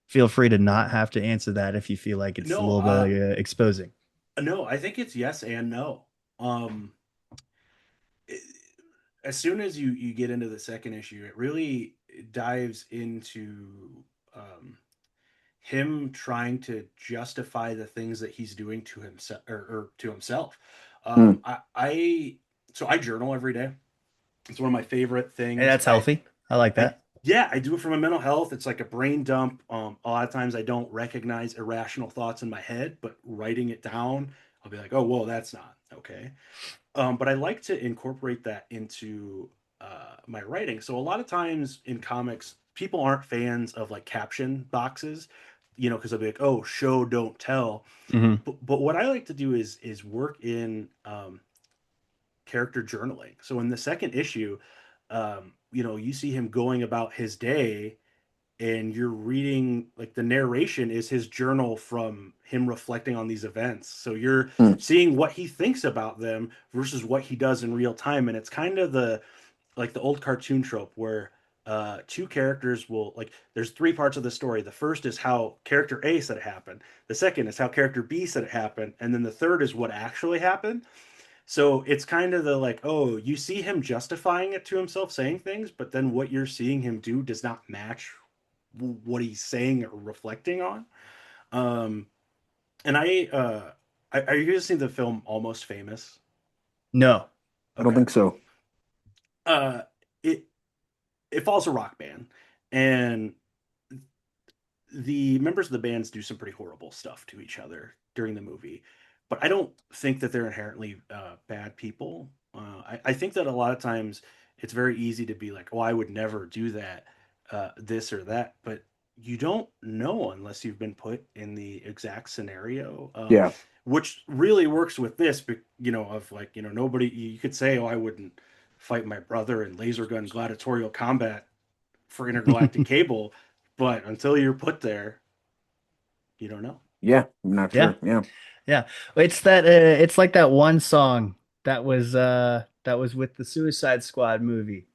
Feel free to not have to answer that if you feel like it's a No, little bit exposing. no, I think it's yes and no. It- as soon as you get into the second issue, it really dives into him trying to justify the things that he's doing to himself or to himself. Hmm. I so I journal every day. It's one of my favorite Hey, things. that's healthy. I like I that. yeah, I do it for my mental health. It's like a brain dump. A lot of times I don't recognize irrational thoughts in my head, but writing it down, I'll be like, oh, whoa, that's not okay. But I like to incorporate that into my writing. So a lot of times in comics, people aren't fans of like caption boxes, because they'll be like, "Oh, show don't tell." Hmm. But what I like to do is work in character journaling. So in the second issue, you see him going about his day, and you're reading like the narration is his journal from him reflecting on these events. So you're Hmm. seeing what he thinks about them versus what he does in real time, and it's kind of the old cartoon trope where two characters will like there's three parts of the story. The first is how character A said it happened. The second is how character B said it happened, and then the third is what actually happened. So it's kind of the like, oh, you see him justifying it to himself, saying things, but then what you're seeing him do does not match what he's saying or reflecting on. Um, and are you guys seeing the film Almost Famous? No. I don't Okay. think so. Uh, it it follows a rock band, and the members of the bands do some pretty horrible stuff to each other during the movie. But I don't think that they're inherently bad people. I think that a lot of times it's very easy to be like, "Oh, I would never do that, this or that," but you don't know unless you've been put in the exact scenario. Yeah. Which really works with this, of like, nobody. You could say, "Oh, I wouldn't fight my brother in laser gun gladiatorial combat for intergalactic cable," but until you're put there, you don't know. Yeah. I'm not Yeah. sure. Yeah. Yeah. It's that it's like that one song that was with the Suicide Squad movie.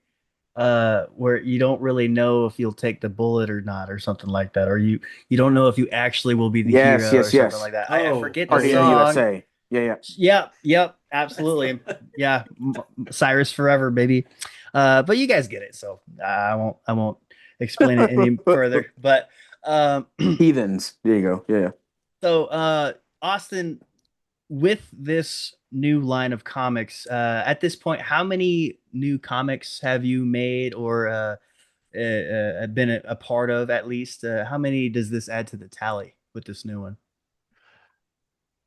Where you don't really know if you'll take the bullet or not, or something like that, or you don't know if you actually will be the Yes. hero or Yes. something Yes. like that. I Oh, forget the oh Party in the yeah, yeah. song. USA. Yeah. Yeah. Yep, absolutely. Yeah, Cyrus Forever, baby. But you guys get it, so I won't explain it any further. But um, Heathens. There you go. Yeah. so Austin, with this new line of comics, at this point, how many new comics have you made or been a part of at least? How many does this add to the tally with this new one?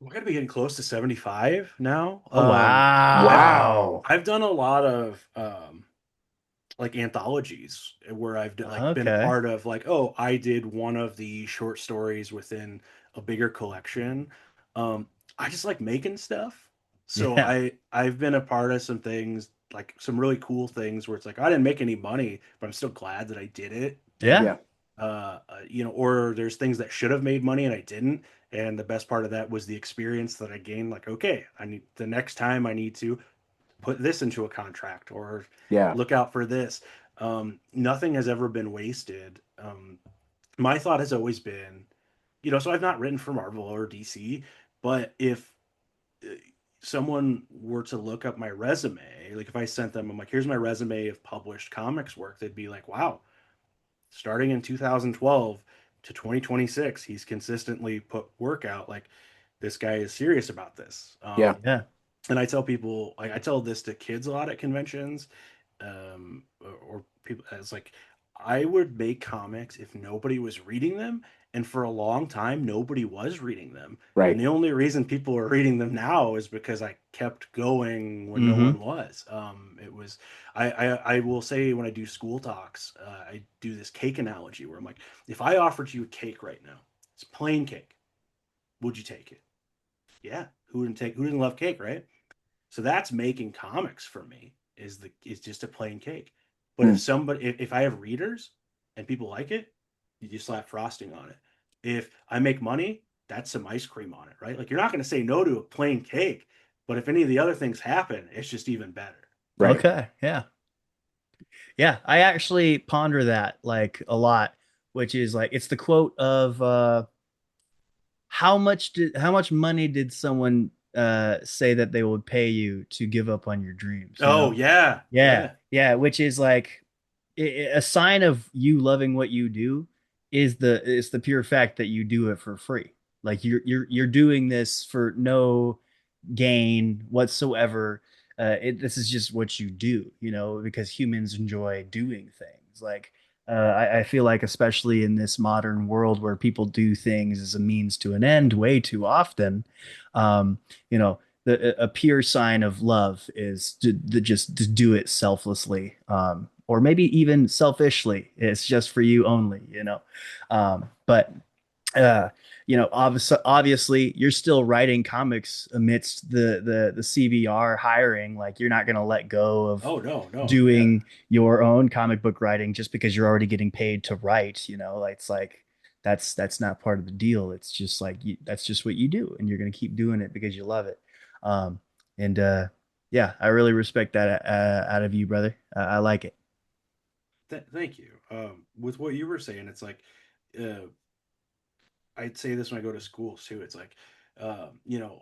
We're gonna be getting close to 75 now. Oh I've wow. Wow. I've done a lot of like anthologies where like been a Okay. part of like, oh, I did one of the short stories within a bigger collection. Um, I just like making stuff. So Yeah. I've been a part of some things, like some really cool things where it's like I didn't make any money, but I'm still glad that I did it. And Yeah. Yeah. or there's things that should have made money and I didn't. And the best part of that was the experience that I gained. Like, okay, I need the next time I need to put this into a contract or Yeah. look out for this. Nothing has ever been wasted. My thought has always been, so I've not written for Marvel or DC, but if uh, someone were to look up my resume, like if I sent them, I'm like, here's my resume of published comics work, they'd be like, wow, starting in 2012 to 2026, he's consistently put work out. Like this guy is serious about this. Yeah. Yeah. And I tell people, like I tell this to kids a lot at conventions, or people. It's like I would make comics if nobody was reading them, and for a long time nobody was reading them. And Right. the only reason people are reading them now is because I kept going when no Mm-hmm. one was. It was I will say when I do school talks, I do this cake analogy where I'm like, if I offered you a cake right now, it's plain cake, would you take it? Yeah. Who didn't love cake, right? So that's making comics for me is just a plain cake. But Hmm. if I have readers, and people like it, you slap frosting on it. If I make money, that's some ice cream on it, right? Like you're not going to say no to a plain cake, but if any of the other things happen, it's just even better. Right. Okay. Yeah. Yeah. I actually ponder that like a lot, which is like it's the quote of how much money did someone say that they would pay you to give up on your dreams, you Oh know? yeah, Yeah. yeah, Yeah, which is like a sign of you loving what you do is the pure fact that you do it for free. Like you're doing this for no gain whatsoever. This is just what you do, you know, because humans enjoy doing things. Like I feel like, especially in this modern world where people do things as a means to an end way too often, you know, a pure sign of love is just to do it selflessly, or maybe even selfishly. It's just for you only, you know. But uh you know, obviously you're still writing comics amidst the CBR hiring. Like you're not going to let go of oh no, no, yeah, doing your own comic book writing just because you're already getting paid to write, you know. Like it's like that's not part of the deal. It's just like that's just what you do, and you're going to keep doing it because you love it. um and yeah, I really respect that out of you, brother. I like it. Thank you. With what you were saying, it's like, uh, I'd say this when I go to schools too. It's like, you know,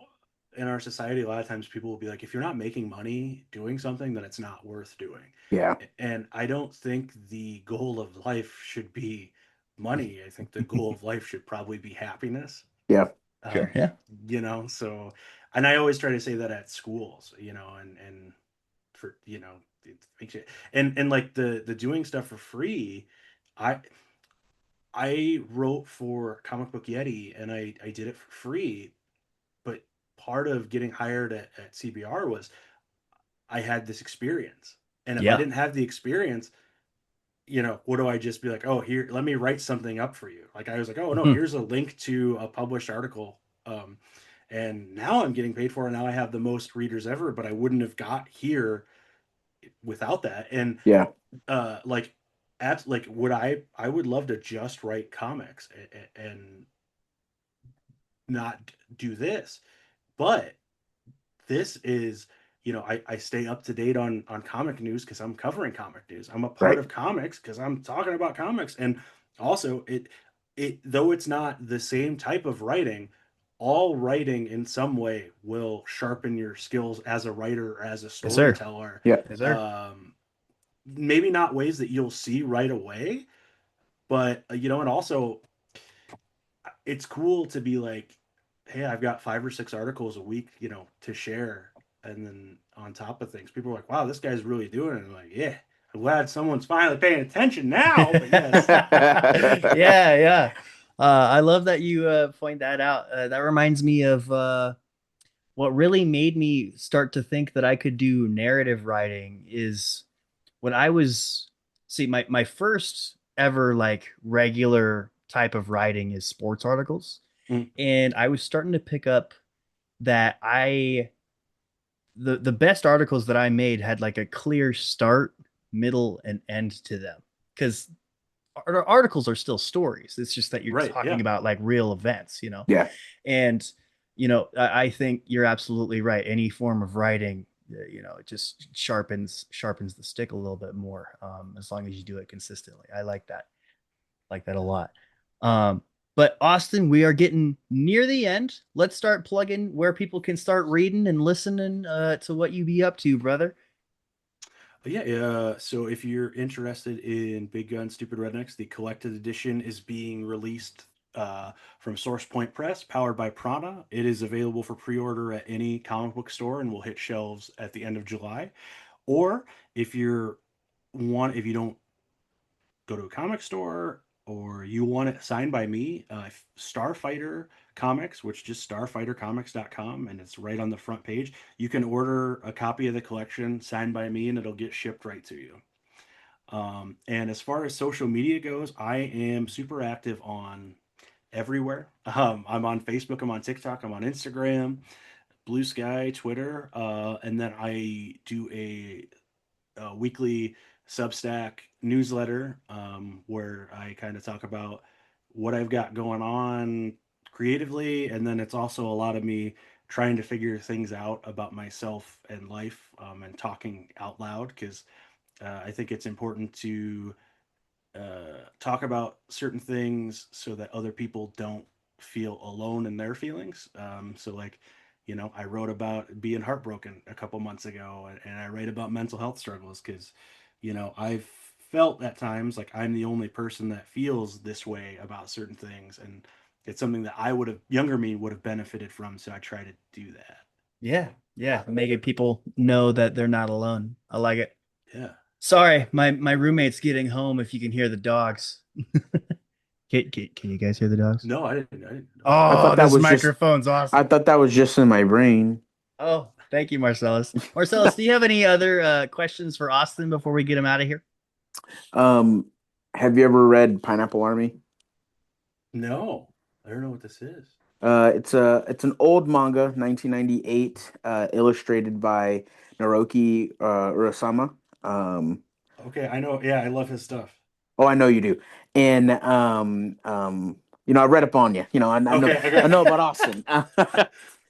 in our society, a lot of times people will be like, if you're not making money doing something, then it's not worth doing. Yeah. And I don't think the goal of life should be money. I think the goal of life should probably be happiness. Yeah. Sure. Um, Yeah. you know, so, and I always try to say that at schools, you know, and for, you know, it makes it, and like the doing stuff for free. I, I wrote for Comic Book Yeti and I did it for free, but part of getting hired at CBR was I had this experience. And if I Yeah. didn't have the experience, you know, what do I just be like, oh, here, let me write something up for you? Like I was like, oh no, Mhm. here's a link to a published article. And now I'm getting paid for it. Now I have the most readers ever, but I wouldn't have got here without that. And Yeah. like at like would I would love to just write comics and not do this. But this is, you know, I stay up to date on comic news because I'm covering comic news. I'm a part Right. of comics because I'm talking about comics. And also it though it's not the same type of writing, all writing in some way will sharpen your skills as a writer or as a Yes, sir. storyteller. Yeah. Yes, sir. Um, maybe not ways that you'll see right away, but you know, and also it's cool to be like, hey, I've got 5 or 6 articles a week, you know, to share. And then on top of things, people are like, wow, this guy's really doing it. And I'm like, yeah, I'm glad someone's finally paying attention now. But yes, Yeah, yeah. I love that you point that out. That reminds me of what really made me start to think that I could do narrative writing is when I was, see, my first ever like regular type of writing is sports articles. mm, And I was starting to pick up that the best articles that I made had like a clear start, middle, and end to them. Because articles are still stories. It's just that you're right, talking yeah, about like real events, you know. Yeah. And you know, I think you're absolutely right. Any form of writing, you know, it just sharpens the stick a little bit more, as long as you do it consistently. I like that a lot. Um, but Austin, we are getting near the end. Let's start plugging where people can start reading and listening to what you be up to, brother. but yeah, yeah. So if you're interested in Big Gun Stupid Rednecks, the collected edition is being released from Source Point Press, powered by Prana. It is available for pre-order at any comic book store and will hit shelves at the end of July. Or if you're if you don't go to a comic store or you want it signed by me, Starfighter Comics, which is just starfightercomics.com, and it's right on the front page. You can order a copy of the collection signed by me and it'll get shipped right to you. And as far as social media goes, I am super active on everywhere. I'm on Facebook, I'm on TikTok, I'm on Instagram, Blue Sky, Twitter, and then I do a a weekly Substack newsletter where I kind of talk about what I've got going on creatively, and then it's also a lot of me trying to figure things out about myself and life, and talking out loud, because I think it's important to talk about certain things so that other people don't feel alone in their feelings. So, like, I wrote about being heartbroken a couple months ago, and I write about mental health struggles because, I've felt at times like I'm the only person that feels this way about certain things. And it's something that younger me would have benefited from. So I try to do that. Yeah, yeah, making people know that they're not alone. I like it. Yeah. Sorry, my roommate's getting home. If you can hear the dogs, can you guys hear the dogs? No, I didn't know. I Oh, thought that this was just microphone's I awesome. thought that was just in my brain. Oh, thank you, Marcellus. Marcellus, do you have any other questions for Austin before we get him out of here? Um, have you ever read Pineapple Army? No, I don't know what this is. It's an old manga, 1998, illustrated by Naoki Urasama. Um, Okay, I know. Yeah, I love his stuff. oh, I know you do. And I read up on you. Okay, I know okay. about Austin.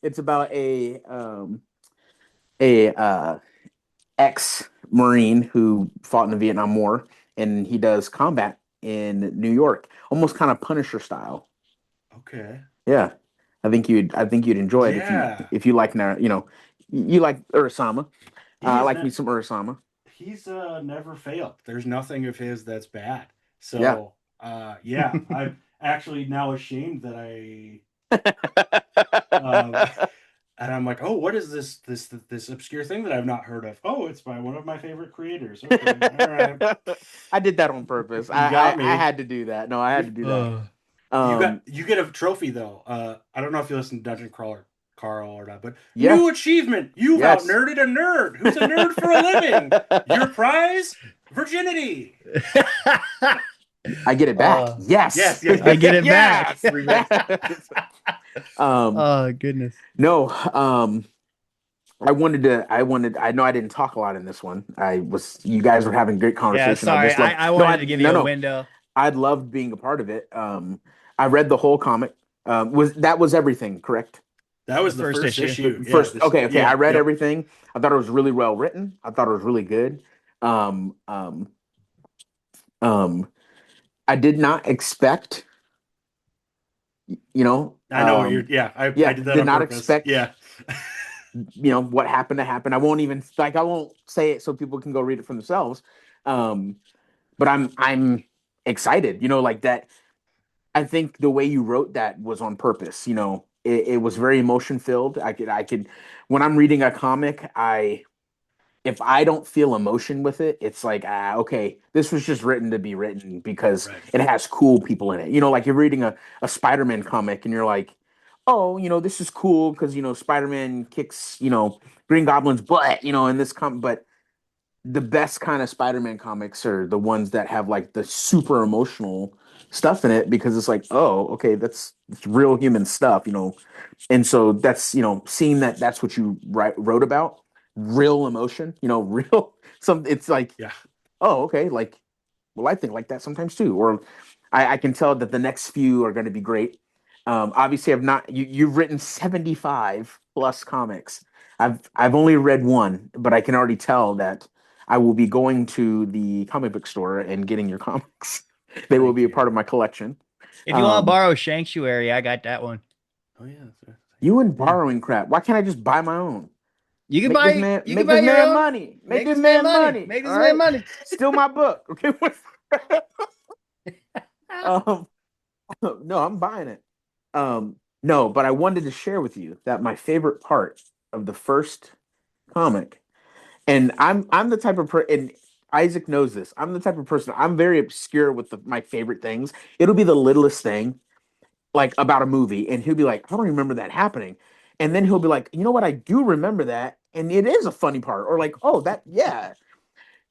It's about a ex-Marine who fought in the Vietnam War, and he does combat in New York, almost kind of Punisher style. Okay. Yeah, I think you'd enjoy it Yeah. if you like you like Urasama. He I is like ne me some Urasama. he's never failed. There's nothing of his that's bad. Yeah. So, yeah, I'm actually now ashamed that I um and I'm like, "Oh, what is this obscure thing that I've not heard of? Oh, it's by one of my favorite creators." Okay. All right. I did that on purpose. You got I me. had to do that. No, I had to do that. Oh, You get a trophy though. I don't know if you listen to Dungeon Crawler Carl or not, but Yeah. new achievement. You've out Yes. nerded a nerd. Who's a nerd for a living? Your prize? Virginity. I get it back. Oh. Yes. Yes, yes, I get it back. Yes. um, Oh goodness. no, I know I didn't talk a lot in this one. You guys were having great Yeah, conversation. sorry. I wanted to give you a No, window. I'd loved being a part of it. I read the whole comic. Was everything correct? That was the First first issue. issue. Yeah, First, okay. I yeah, read yep. everything. I thought it was really well written. I thought it was really good. Um, um, um, I did not expect, you know, I know what you're. Yeah, I yeah, did that did on not purpose. expect, Yeah. what happened to happen. I won't say it so people can go read it for themselves. Um, but I'm excited, like that. I think the way you wrote that was on purpose. It was very emotion filled. I could, when I'm reading a comic, if I don't feel emotion with it, it's like, okay, this was just written to be written because Right. it has cool people in it. Like you're reading a Spider-Man comic and you're like, oh, this is cool because, Spider-Man kicks, Green Goblin's butt, in this but the best kind of Spider-Man comics are the ones that have like the super emotional stuff in it because it's like, oh, okay, it's real human stuff, and so that's seeing that's what you wrote about real emotion, real some. It's like, Yeah. oh, okay, like, well, I think like that sometimes too, or I can tell that the next few are going to be great. Obviously, I've not you've written 75 plus comics. I've only read one, but I can already tell that I will be going to the comic book store and getting your comics. They will Thank be a part you. of my collection. If you want to Um, borrow Sanctuary, I got that one. Oh yeah. That's right. you and borrowing crap. Why can't I just buy my own? You can Make buy this your man own. money. Make Make this this man man money. money. Make All this man right. money. Steal my book. Okay. um, no, I'm buying it. No, but I wanted to share with you that my favorite part of the first comic, and I'm the type of and Isaac knows this. I'm the type of person. I'm very obscure with my favorite things. It'll be the littlest thing, like about a movie, and he'll be like, "I don't remember that happening," and then he'll be like, "You know what? I do remember that, and it is a funny part," or like, "Oh, that yeah."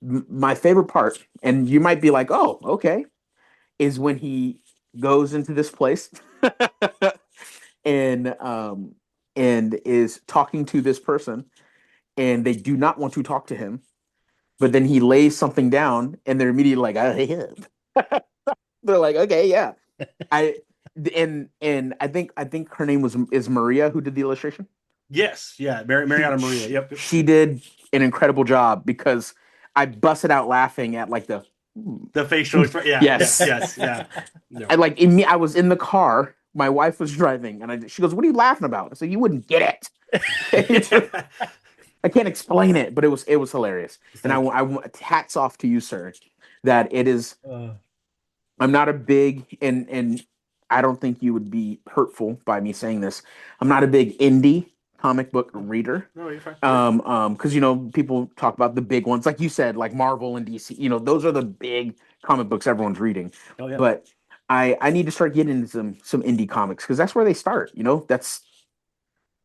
My favorite part, and you might be like, "Oh, okay," is when he goes into this place and is talking to this person and they do not want to talk to him, but then he lays something down, and they're immediately like, they're like, okay, yeah. I and I think her name is Maria who did the illustration. Yes, yeah, Mariana Maria. Yep. She did an incredible job because I busted out laughing at like The facial expression. Yeah, Yes. yes, yeah. No. I like in me. I was in the car. My wife was driving, and she goes, "What are you laughing about?" I said, "You wouldn't get it." I can't explain it, but it was hilarious. And hats off to you, sir. That it is. I'm not a big and I don't think you would be hurtful by me saying this. I'm not a big indie comic book reader. No, you're fine. Because people talk about the big ones, like you said, like Marvel and DC. Those are the big comic books everyone's reading. Oh, yeah. But I need to start getting into some indie comics because that's where they start. That's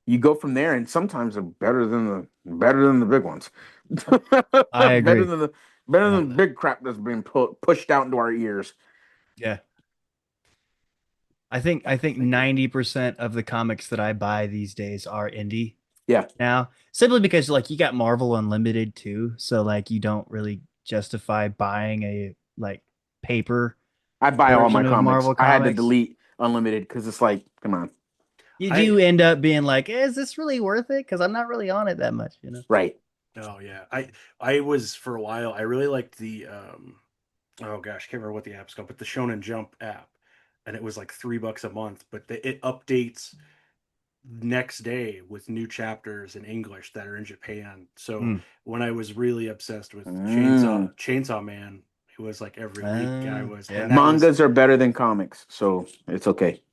you go from there, and sometimes they're better than the big ones. I agree. Better than the big crap that's being pushed out into our ears. Yeah. I think 90% of the comics that I buy these days are indie. Yeah. Now, simply because like you got Marvel Unlimited too, so like you don't really justify buying a like paper. I buy all my version of comics. Marvel I had to comics. delete Unlimited because it's like, come on. You do end up being like, is this really worth it? Because I'm not really on it that much, Right. Oh yeah. I was for a while. I really liked the oh gosh, can't remember what the app's called, but the Shonen Jump app, and it was like $3 a month. But it updates next day with new chapters in English that are in Japan. So when I was really obsessed with Chainsaw Man, it was like every week I was. Yeah. Mangas are better than comics, so it's okay.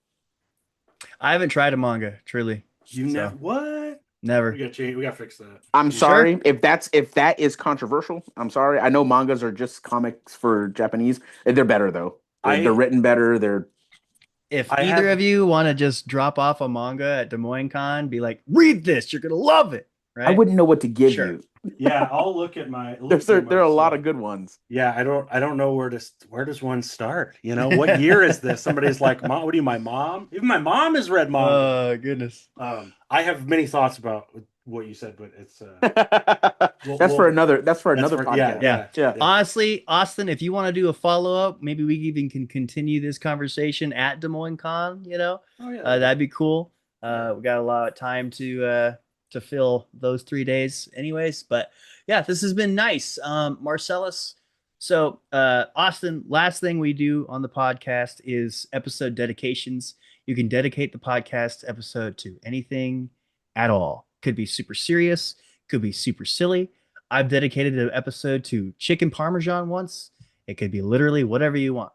I haven't tried a manga, truly. You never what? Never. We gotta fix that. I'm sorry if that is controversial. I'm sorry. I know mangas are just comics for Japanese. They're better though. They're written better. If either of you want to just drop off a manga at Des Moines Con, be like, read this, you're gonna love it. Right? I wouldn't know what to give you. Yeah, I'll look at my. There are a lot of good ones. Yeah, I don't know where does one start? What year is this? Somebody's like, "Mom, what are you, my mom?" Even my mom has read manga. Oh goodness. I have many thoughts about what you said, but it's that's for another podcast. Yeah. Honestly, Austin, if you want to do a follow-up, maybe we even can continue this conversation at Des Moines Con, that'd be cool. We got a lot of time to fill those 3 days anyways, but yeah, this has been nice. Marcellus. So Austin, last thing we do on the podcast is episode dedications. You can dedicate the podcast episode to anything at all. Could be super serious, could be super silly. I've dedicated an episode to chicken parmesan once. It could be literally whatever you want.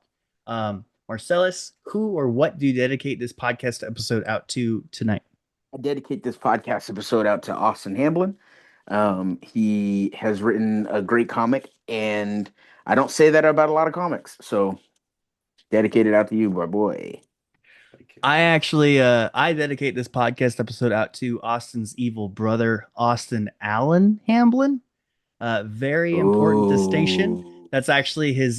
Marcellus, who or what do you dedicate this podcast episode out to tonight? I dedicate this podcast episode out to Austin Hamblin. He has written a great comic, and I don't say that about a lot of comics. So dedicated out to you, my boy. I actually I dedicate this podcast episode out to Austin's evil brother, Austin Allen Hamblin. Very important distinction. That's actually his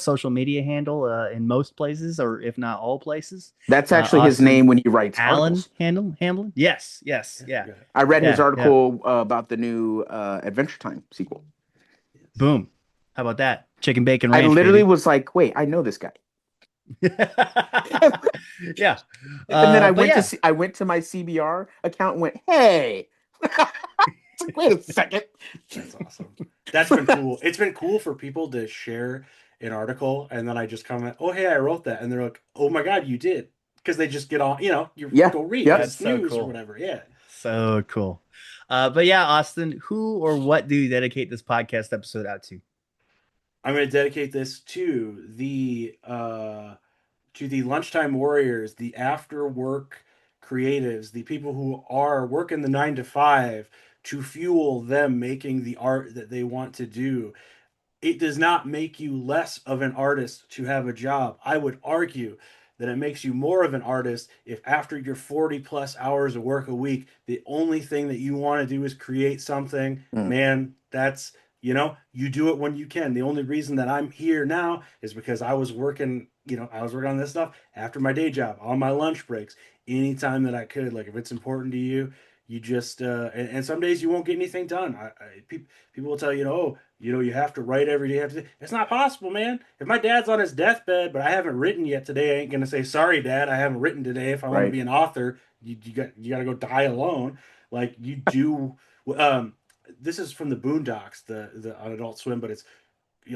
social media handle in most places, or if not all places. That's actually his name when he writes Allen articles. Hamblin. Yes, yeah. I read his article about the new Adventure Time sequel. Boom. How about that? Chicken bacon ranch. I literally was like, wait, I know this guy. Yeah. And then I went to my CBR account and went, hey. Wait a second. That's awesome. That's been cool. It's been cool for people to share an article, and then I just comment, "Oh, hey, I wrote that," and they're like, "Oh my god, you did!" Because they just get on, go read it's news or whatever. Yeah, so cool. But yeah, Austin, who or what do you dedicate this podcast episode out to? I'm going to dedicate this to the lunchtime warriors, the after work creatives, the people who are working the 9 to 5 to fuel them making the art that they want to do. It does not make you less of an artist to have a job. I would argue that it makes you more of an artist if after your 40 plus hours of work a week, the only thing that you want to do is create something. Man, that's, you do it when you can. The only reason that I'm here now is because I was working on this stuff after my day job, on my lunch breaks, anytime that I could. Like, if it's important to you, you just and some days you won't get anything done. People will tell you, oh, you have to write every day. It's not possible, man. If my dad's on his deathbed, but I haven't written yet today, I ain't gonna say sorry, Dad. I haven't written today. If I want to Right. be an author, you got to go die alone. Like you do. This is from the Boondocks, the on Adult Swim, but it's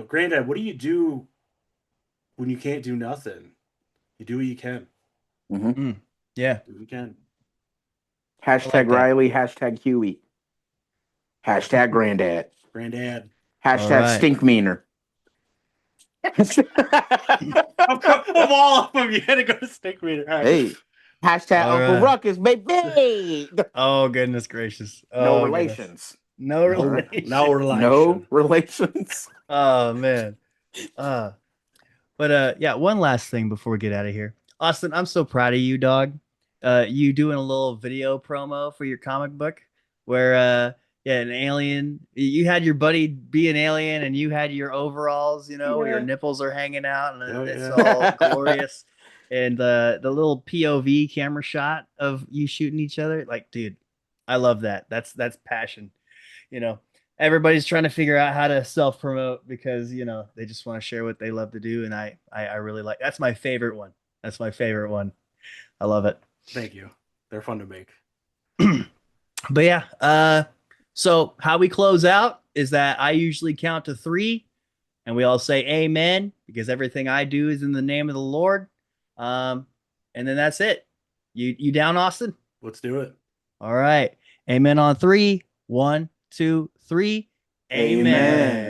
Granddad, what do you do when you can't do nothing? You do what you can. Yeah. Do what you can. Hashtag like that. Riley. Hashtag Huey. Hashtag Granddad. Granddad. Hashtag right. Stink Meaner. Of all of them, you had to go to Snake Reader. All right. Hey. Hashtag All Uncle right. Ruckus, baby. Oh goodness gracious. No Oh, relations. No No, relations. no relation. No relations. Oh man. But yeah, one last thing before we get out of here. Austin, I'm so proud of you, dog. You doing a little video promo for your comic book where yeah, an alien, you had your buddy be an alien and you had your overalls, where your Yeah. nipples are hanging out and Oh, it's yeah. all glorious. And the little POV camera shot of you shooting each other, like, dude, I love that. That's passion. Everybody's trying to figure out how to self promote because they just want to share what they love to do, and I really like. That's my favorite one. I love it. Thank you. They're fun to make. But yeah, so how we close out is that I usually count to 3, and we all say amen because everything I do is in the name of the Lord. And then that's it. You down, Austin? Let's do it. All right. Amen on 3. 1, 2, 3. Amen.